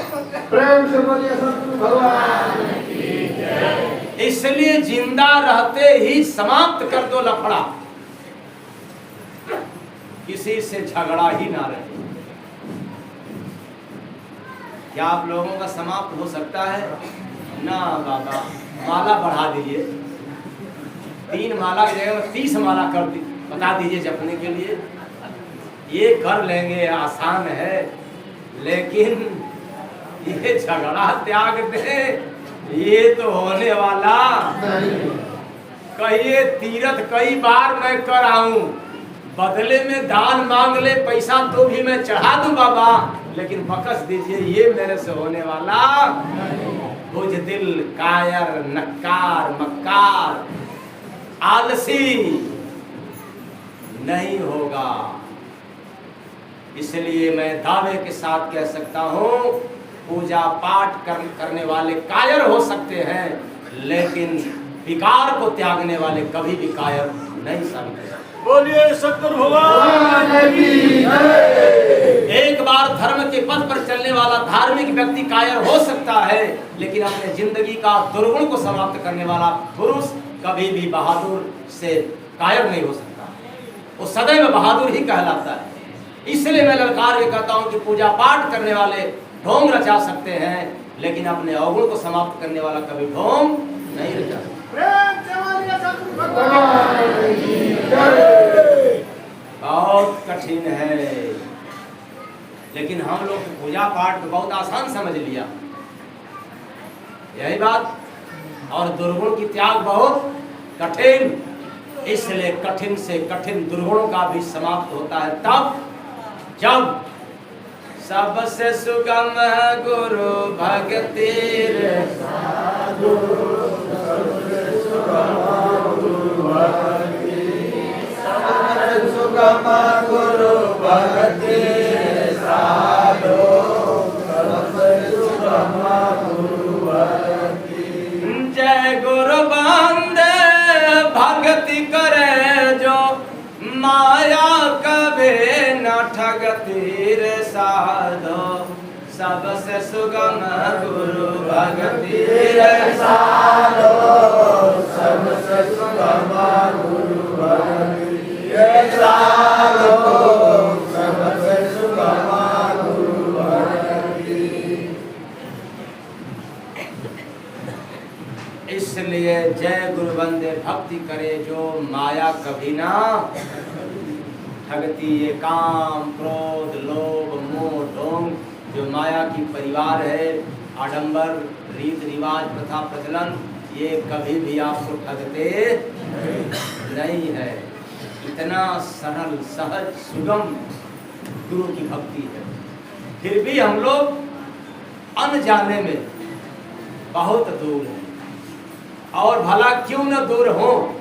प्रेम से बोलिए सद्गुरु भगवान की जय।
इसलिए जिंदा रहते ही समाप्त कर दो लफड़ा, किसी से झगड़ा ही ना रहे। क्या आप लोगों का समाप्त हो सकता है? ना बाबा, माला बढ़ा दीजिए, 3 माला की जगह में 30 माला कर दी, बता दीजिए जपने के लिए। ये कर लेंगे, आसान है। लेकिन ये झगड़ा त्याग दे, ये तो होने वाला। कहिए तीर्थ कई बार मैं कर आऊं, बदले में दान मांग ले पैसा तो भी मैं चढ़ा दूं बाबा, लेकिन बकस दीजिए, ये मेरे से होने वाला बुझदिल, कायर, नक्कार, मक्कार, आलसी नहीं होगा। इसलिए मैं दावे के साथ कह सकता हूँ, पूजा पाठ करने वाले कायर हो सकते हैं, लेकिन विकार को त्यागने वाले कभी भी कायर नहीं साबित हो सकते।
बोलिए सद्गुरु भगवान की जय।
एक बार धर्म के पथ पर चलने वाला धार्मिक व्यक्ति कायर हो सकता है, लेकिन अपने जिंदगी का दुर्गुण को समाप्त करने वाला पुरुष कभी भी बहादुर से कायर नहीं हो सकता। वो सदैव बहादुर ही कहलाता है। इसलिए मैं ललकार के कहता हूँ कि पूजा पाठ करने वाले ढोंग रचा सकते हैं, लेकिन अपने अवगुण को समाप्त करने वाला कभी ढोंग नहीं रचा सकता। बहुत कठिन है, लेकिन हम लोग पूजा पाठ को बहुत आसान समझ लिया, यही बात। और दुर्गुण की त्याग बहुत कठिन, इसलिए कठिन से कठिन दुर्गुणों का भी समाप्त होता है तब जब सबसे सुगम गुरु भक्ति रे साधु,
सबसे सुगम गुरु भक्ति साधु, सबसे सुगम गुरु भक्ति।
जय गुरु बंदे भक्ति करे जो माया कभी न ठगती रे साधो, सबसे सुगम गुरु भक्ति रे
साधो, सबसे सुगम गुरु भक्ति रे साधो, सबसे सुगम गुरु भक्ति।
इसलिए जय गुरु बंदे भक्ति करे जो माया कभी ना ठगती। ये काम क्रोध लोभ मोह ढोंग जो माया की परिवार है, आडंबर रीत रिवाज प्रथा प्रचलन, ये कभी भी आपको ठगते नहीं है। इतना सरल सहज सुगम गुरु की भक्ति है। फिर भी हम लोग अनजाने में बहुत दूर हैं। और भला क्यों न दूर हो,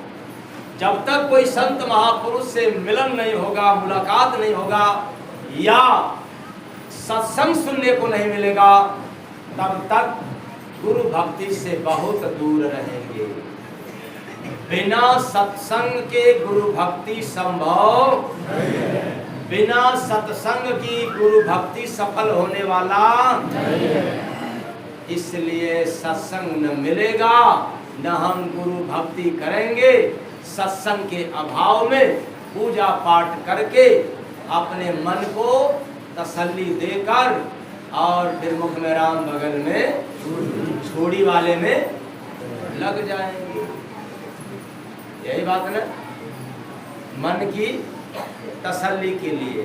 जब तक कोई संत महापुरुष से मिलन नहीं होगा, मुलाकात नहीं होगा या सत्संग सुनने को नहीं मिलेगा, तब तक गुरु भक्ति से बहुत दूर रहेंगे। बिना सत्संग के गुरु भक्ति संभव नहीं है। बिना सत्संग की गुरु भक्ति सफल होने वाला नहीं है। इसलिए सत्संग न मिलेगा न हम गुरु भक्ति करेंगे। सत्संग के अभाव में पूजा पाठ करके अपने मन को तसल्ली देकर और फिर मुख में राम बगल में छोड़ी वाले में लग जाएंगे। यही बात ना, मन की तसल्ली के लिए।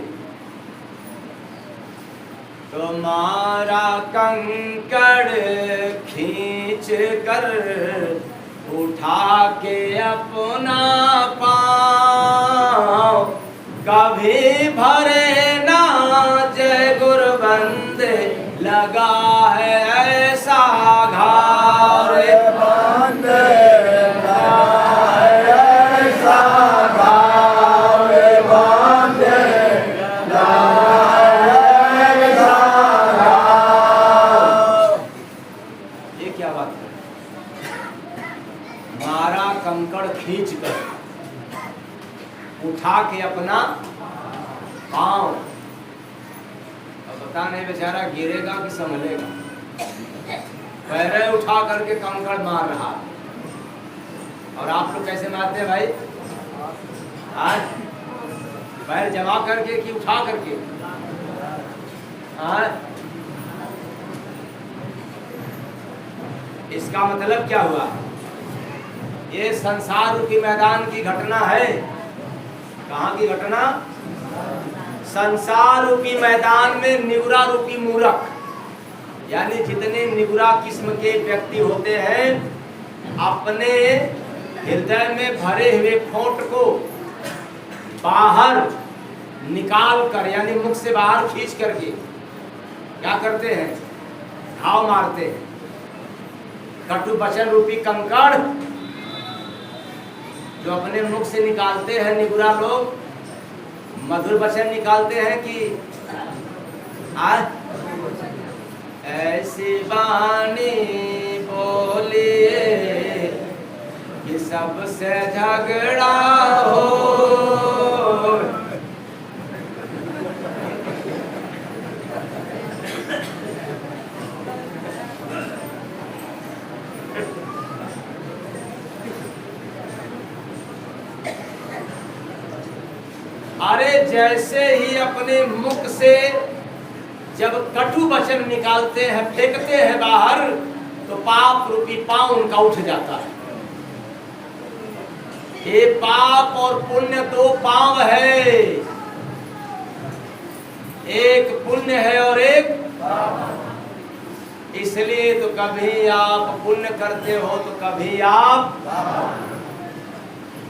तुम्हारा कंकड़ खींच कर उठा के अपना पाँव, कभी भरे ना जय गुरु बंदे लगा है ऐसा घाव रे
बंदे लगा है ऐसा घाव रे बंदे लगा है ऐसा घाव।
ये क्या बात है? मारा कंकड़ खींच कर उठा के अपना पाँव, अब पता नहीं बेचारा गिरेगा कि संभलेगा। पैरे उठा करके कंकड़ मार रहा। और आप लोग कैसे मारते हैं भाई? आज पैर जमा करके कि उठा करके? इसका मतलब क्या हुआ? ये संसार रूपी मैदान की घटना है। कहाँ की घटना? संसार रूपी मैदान में निगुरा रूपी मूर्ख, यानी जितने निगुरा किस्म के व्यक्ति होते हैं, अपने हृदय में भरे हुए खोट को बाहर निकाल कर, यानी मुख से बाहर खींच करके क्या करते हैं? घाव मारते हैं। कटु वचन रूपी कंकड़ जो अपने मुख से निकालते हैं निगुरा लोग, मधुर वचन निकालते हैं कि आज ऐसी वाणी बोलिए कि सबसे झगड़ा हो। अरे जैसे ही अपने मुख से जब कटु वचन निकालते हैं, फेंकते हैं बाहर, तो पाप रूपी पांव उनका उठ जाता है। ये पाप और पुण्य दो पांव है, एक पुण्य है और एक पाप। इसलिए तो कभी आप पुण्य करते हो तो कभी आप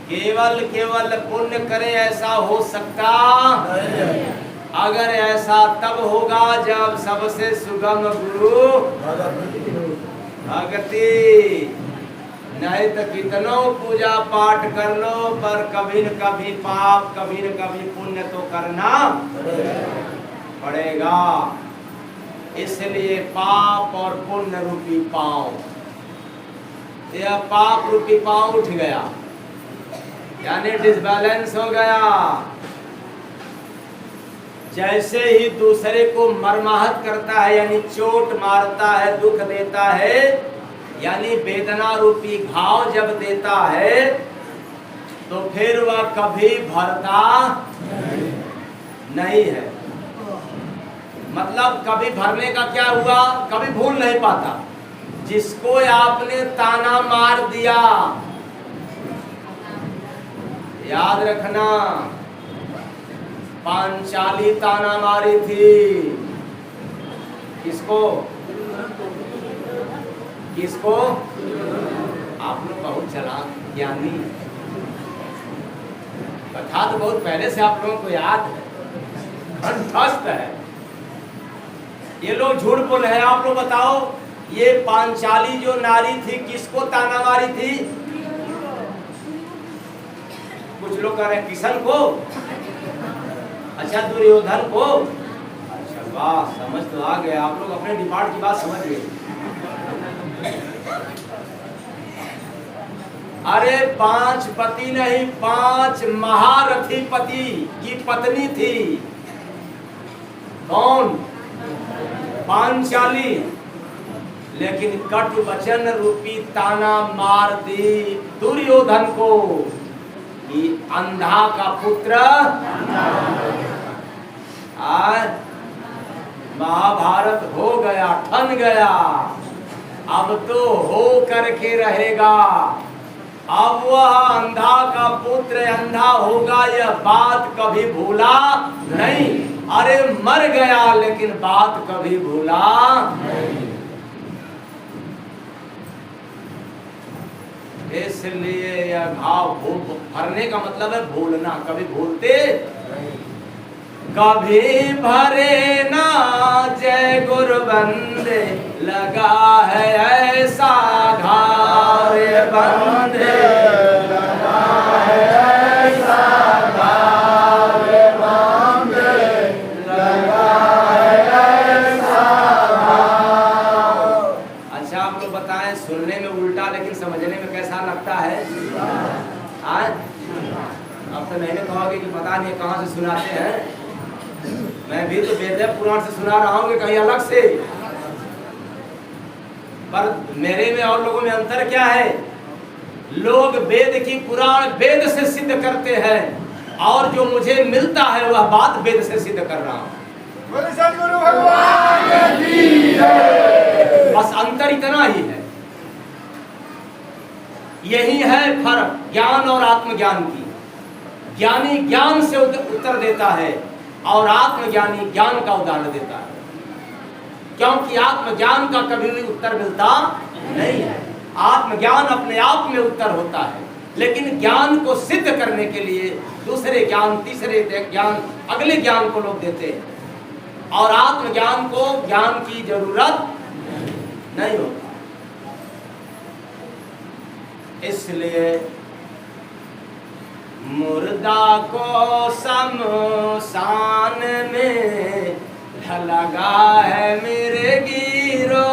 केवल पुण्य करें ऐसा हो सकता। अगर ऐसा तब होगा जब सबसे सुगम गुरु भक्ति। नहीं तो कितनों पूजा पाठ कर लो पर कभी न कभी पाप कभी न कभी पुण्य तो करना पड़ेगा। इसलिए पाप और पुण्य रूपी पांव, यह पाप रूपी पांव उठ गया यानी डिसबैलेंस हो गया। जैसे ही दूसरे को मर्माहत करता है यानी चोट मारता है, दुख देता है, यानी वेदना रूपी घाव जब देता है तो फिर वह कभी भरता नहीं है। मतलब कभी भरने का क्या हुआ, कभी भूल नहीं पाता। जिसको आपने ताना मार दिया, याद रखना, पांचाली ताना मारी थी। किसको किसको? आप लोग बहुत चालाक ज्ञानी, कथा तो बहुत पहले से आप लोगों को याद है, कंठस्थ है। ये लोग झूठ बोल रहे हैं। आप लोग बताओ, ये पांचाली जो नारी थी किसको ताना मारी थी? कुछ लोग कह रहे हैं किशन को, अच्छा दुर्योधन को। अच्छा वाह, समझ तो आ गया, आप लोग अपने डिपार्ट की बात समझ गए। अरे 5 पति नहीं, 5 महारथी पति की पत्नी थी। कौन? पांचाली। लेकिन कटु वचन रूपी ताना मार दी दुर्योधन को कि अंधा का पुत्र। आज महाभारत हो गया, ठन गया। अब तो हो करके रहेगा। अब वह अंधा का पुत्र अंधा होगा, यह बात कभी भूला नहीं। अरे मर गया लेकिन बात कभी भूला नहीं। इसलिए यह घाव भरने का मतलब है भूलना, कभी भूलते नहीं। कभी भरे ना जय गुरु बंदे, लगा है ऐसा घाव बंदे, लगा है ऐसा घाव बंदे, लगा है ऐसा घाव। अच्छा आप लोग बताएं, सुनने में उल्टा लेकिन समझने में कैसा लगता है? आज अब तो नहीं कहोगे कि पता नहीं कहाँ से सुनाते हैं। मैं भी तो वेद पुराण से सुना रहा हूँ कि कहीं अलग से। पर मेरे में और लोगों में अंतर क्या है? लोग वेद की पुराण वेद से सिद्ध करते हैं और जो मुझे मिलता है वह बात वेद से सिद्ध कर रहा हूँ। बस अंतर इतना ही है। यही है फर्क ज्ञान और आत्मज्ञान की। ज्ञानी ज्ञान से उत्तर देता है और आत्मज्ञानी ज्ञान का उदाहरण देता है, क्योंकि आत्मज्ञान का कभी भी उत्तर मिलता नहीं है। आत्मज्ञान अपने आप में उत्तर होता है, लेकिन ज्ञान को सिद्ध करने के लिए दूसरे ज्ञान, तीसरे ज्ञान, अगले ज्ञान को लोग देते हैं और आत्मज्ञान को ज्ञान की जरूरत नहीं होता। इसलिए मुर्दा को शमशान में लगा है मेरे गिरो।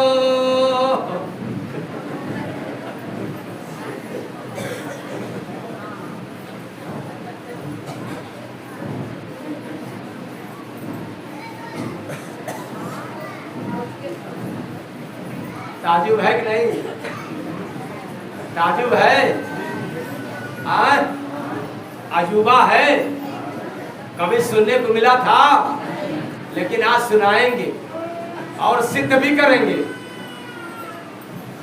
ताजुब है कि नहीं? ताजुब है? अजूबा है? कभी सुनने को मिला था, लेकिन आज सुनाएंगे और सिद्ध भी करेंगे।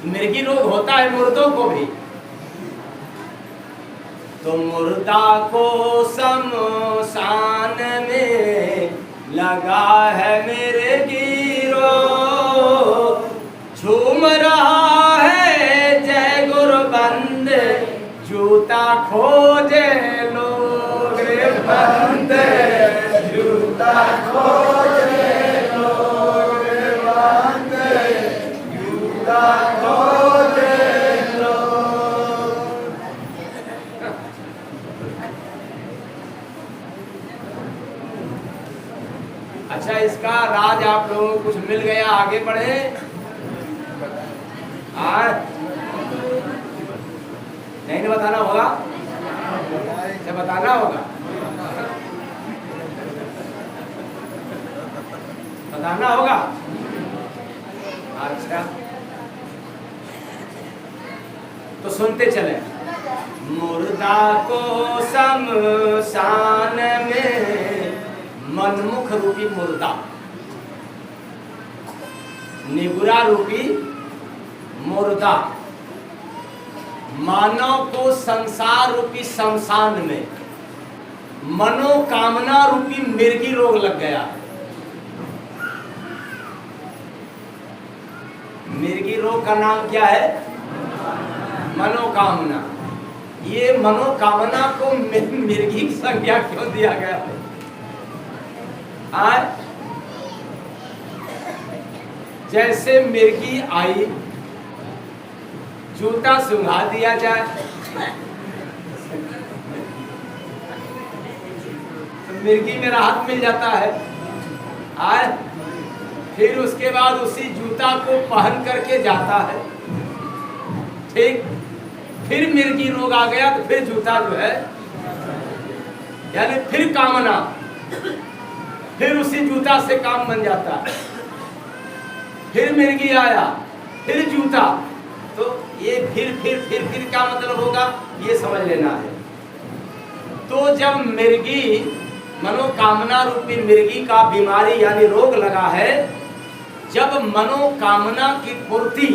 मृगी रोग होता है मुर्दों को भी, तो मुर्दा को शमशान में लगा है मेरे गिरो। झूम रहा है जय गुरु बंदे, जूता खोजे लोग बंदे, जूता अच्छा, इसका राज आप लोगों को कुछ मिल गया, आगे बढ़े। नहीं बताना होगा, क्या बताना होगा, बताना होगा। अच्छा, तो सुनते चले। मुर्दा को शमशान में मनमुख रूपी मुर्दा, निगुरा रूपी मुर्दा, मानव को संसार रूपी शमशान में मनोकामना रूपी मिर्गी रोग लग गया। मिर्गी रोग का नाम क्या है? मनोकामना। ये मनोकामना को मिर्गी की संज्ञा क्यों दिया गया? जैसे मिर्गी आई, जूता सुंघा दिया जाए तो मिर्गी में राहत मिल जाता है। फिर उसके बाद उसी जूता को पहन करके जाता है, ठीक। फिर मिर्गी रोग आ गया तो फिर जूता जो है, यानी फिर कामना, फिर उसी जूता से काम बन जाता है। फिर मिर्गी आया, फिर जूता, तो ये फिर क्या मतलब होगा, ये समझ लेना है। तो जब मिर्गी, मनोकामना रूपी मिर्गी का बीमारी यानी रोग लगा है, जब मनोकामना की पूर्ति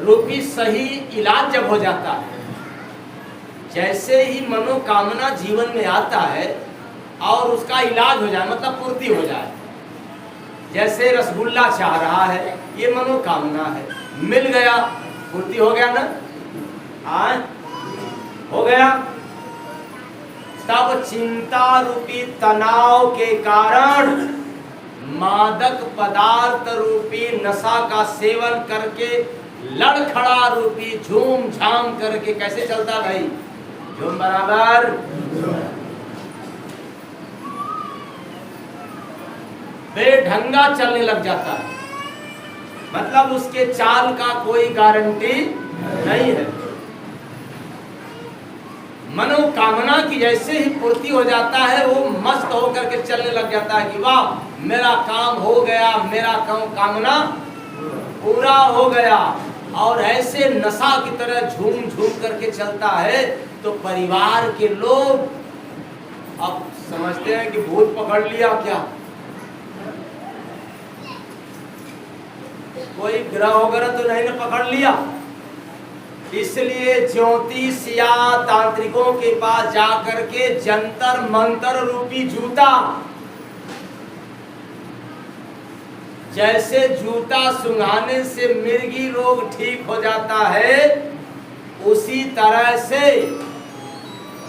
रूपी सही इलाज जब हो जाता है, जैसे ही मनोकामना जीवन में आता है और उसका इलाज हो जाए, मतलब पूर्ति हो जाए। जैसे रसगुल्ला चाह रहा है, ये मनोकामना है, मिल गया, पूर्ति हो गया ना, हो गया। तब चिंता रूपी तनाव के कारण मादक पदार्थ रूपी नशा का सेवन करके लड़खड़ा रूपी झूम झाम करके कैसे चलता भाई? झूम बराबर बेढंगा चलने लग जाता है, मतलब उसके चाल का कोई गारंटी नहीं है। मनोकामना की जैसे ही पूर्ति हो जाता है, वो मस्त होकर के चलने लग जाता है कि वाह मेरा काम हो गया, मेरा कामना पूरा हो गया, और ऐसे नशा की तरह झूम झूम करके चलता है। तो परिवार के लोग अब समझते हैं कि भूत पकड़ लिया क्या, कोई ग्रह वगैरह तो नहीं ना पकड़ लिया। इसलिए ज्योतिष या तांत्रिकों के पास जाकर के जंतर मंतर रूपी जूता, जैसे जूता सुंघाने से मिर्गी रोग ठीक हो जाता है, उसी तरह से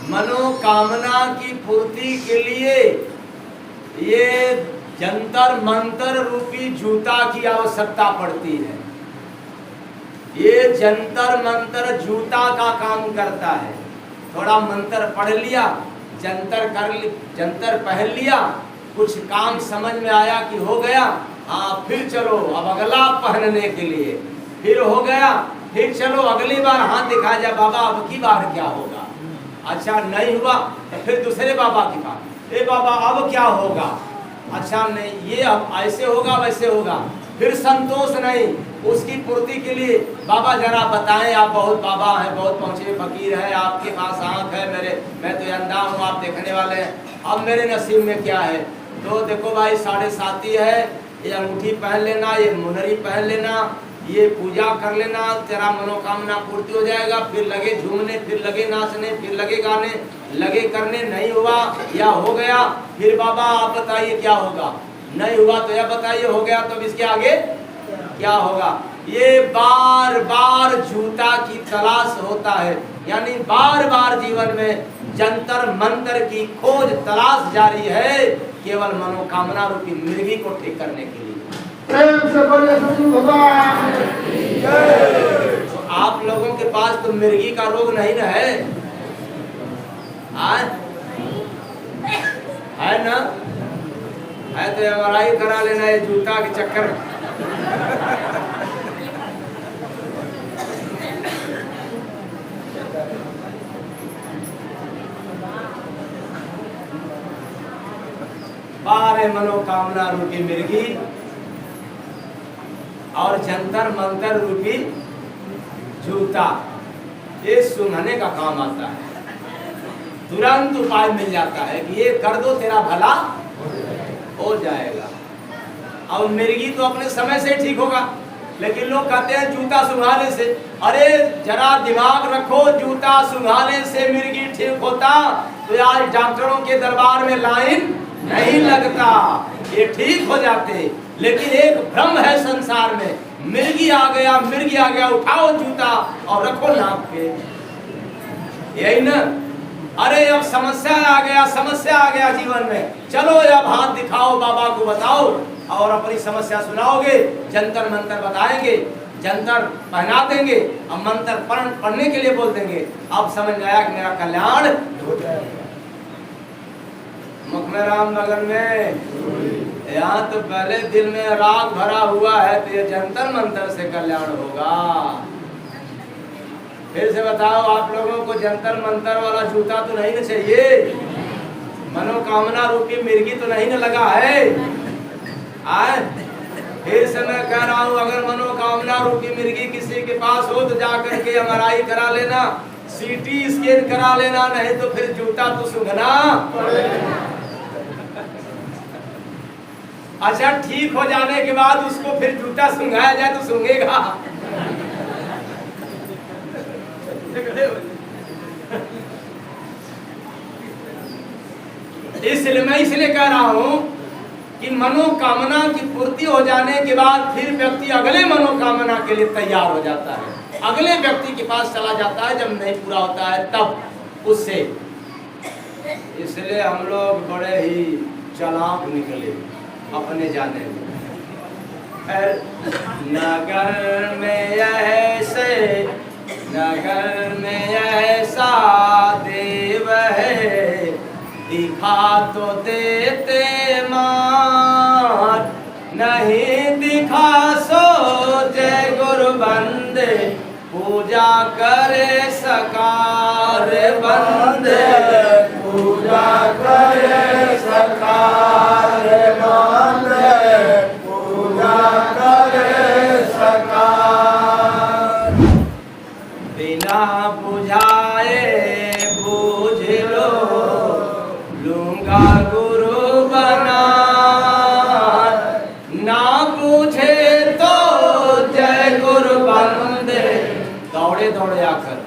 मनोकामना की पूर्ति के लिए ये जंतर मंतर रूपी जूता की आवश्यकता पड़ती है। ये जंतर मंतर जूता का काम करता है। थोड़ा मंत्र पढ़ लिया, जंतर पहन लिया, कुछ काम समझ में आया कि हो गया, हाँ फिर चलो अब अगला पहनने के लिए, फिर हो गया, फिर चलो अगली बार हाथ दिखा जाए, बाबा अब की बार क्या होगा? अच्छा नहीं हुआ तो फिर दूसरे बाबा के पास, ए बाबा अब क्या होगा? अच्छा नहीं, ये अब ऐसे होगा वैसे होगा। फिर संतोष नहीं, उसकी पूर्ति के लिए बाबा जरा बताएं, आप बहुत बाबा हैं, बहुत पहुँचे फकीर हैं, आपके पास आँख है, मैं तो अंधा हूँ, आप देखने वाले हैं, अब मेरे नसीब में क्या है? तो देखो भाई 7.5 है, ये अंगूठी पहन लेना, ये मुनरी पहन लेना, ये पूजा कर लेना, तेरा मनोकामना पूर्ति हो जाएगा। फिर लगे झूमने, फिर लगे नाचने, फिर लगे गाने, लगे करने, नहीं हुआ या हो गया, फिर बाबा आप बताइए क्या होगा? नहीं हुआ तो यह बताइए, हो गया तो इसके आगे क्या होगा? ये बार बार जूता की तलाश होता है, यानी बार बार जीवन में जंतर मंतर की खोज तलाश जारी है, केवल मनोकामना रूपी मिर्गी को ठीक करने के लिए।
प्रेम से बोलिए सतगुरु भगवान की जय।
तो आप लोगों के पास तो मिर्गी का रोग नहीं ना है? है ना? है तो MRI करा लेना ये जूता के चक्कर में। बारे मनोकामना रूपी मिर्गी और जंतर मंतर रूपी जूता, ये सुंघने का काम आता है। तुरंत उपाय मिल जाता है कि ये कर दो तेरा भला हो जाएगा। और मिर्गी तो अपने समय से ठीक होगा, लेकिन लोग कहते हैं जूता सुंघाने से। अरे जरा दिमाग रखो, जूता सुंघाने से मिर्गी ठीक होता तो आज डॉक्टरों के दरबार में लाइन नहीं लगता, ये ठीक हो जाते। लेकिन एक भ्रम है संसार में, मिर्गी आ गया, उठाओ जूता और रखो नाप के, यही ना? अरे अब समस्या आ गया जीवन में, चलो अब हाथ दिखाओ, बाबा को बताओ और अपनी समस्या सुनाओगे, जंतर मंतर बताएंगे, जंतर पहना देंगे और मंत्र पढ़ने के लिए बोल देंगे। अब समझ में आया कि मेरा कल्याण हो जाएगा। मुख में राम लगन में, यहाँ तो पहले दिल में राग भरा हुआ है तो ये जंतर मंतर से कल्याण होगा। फिर से बताओ, आप लोगों को जंतर मंतर वाला जूता तो नहीं ना चाहिए? मनोकामना रूपी मिर्गी तो नहीं ना लगा है? फिर से मैं कह रहा हूँ, अगर मनोकामना रूपी मिर्गी किसी के पास हो तो जाकर के MRI करा लेना, CT स्कैन करा लेना, नहीं तो फिर जूता तो सूंघना। अच्छा, ठीक हो जाने के बाद उसको फिर जूता सूंघाया जाए तो सूंघेगा? इसलिए कह रहा हूं कि मनोकामना की पूर्ति हो जाने के बाद फिर व्यक्ति अगले मनोकामना के लिए तैयार हो जाता है, अगले व्यक्ति के पास चला जाता है। जब नहीं पूरा होता है तब उससे, इसलिए हम लोग बड़े ही चालाक निकले अपने जाने में। नगर में ऐसा देव है, दिखा तो देते मार, नहीं दिखा सो जय गुरु बंदे, पूजा करे सकार बंदे,
पूजा करे सकार बंदे, पूजा करे सकार।
बिना बुझाए बूझ लो, लूंगा गुरु बना, ना पूछे तो जय गुरु बंदे, दौड़े दौड़े आकर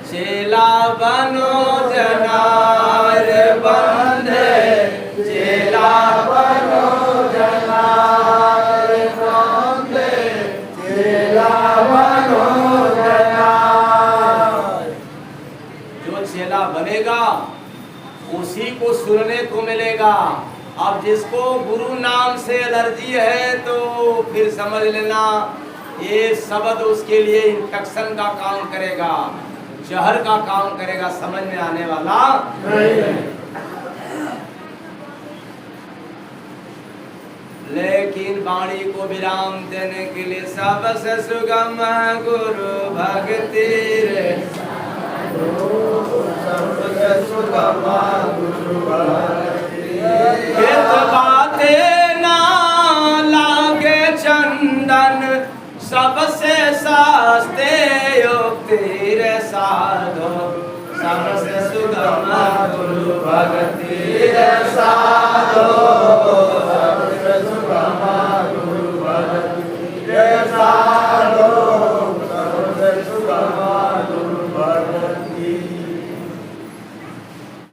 चेला बनो जनार बंदे, चेला बनो जनार बंदे, चेला बनो जनार। जो चेला बनेगा उसी को सुनने को मिलेगा। अब जिसको गुरु नाम से एलर्जी है तो फिर समझ लेना ये शब्द उसके लिए इन्फेक्शन का काम करेगा, जहर का काम करेगा, समझ में आने वाला नहीं है। लेकिन वाणी को विराम देने के लिए सबसे सुगम गुरु भक्ति रे,
सबसे सुगम गुरु भक्ति।
बातें ना लागे चंदन, सबसे सस्ते युक्ति रे साधो, सबसे सुगम गुरु भक्ति रे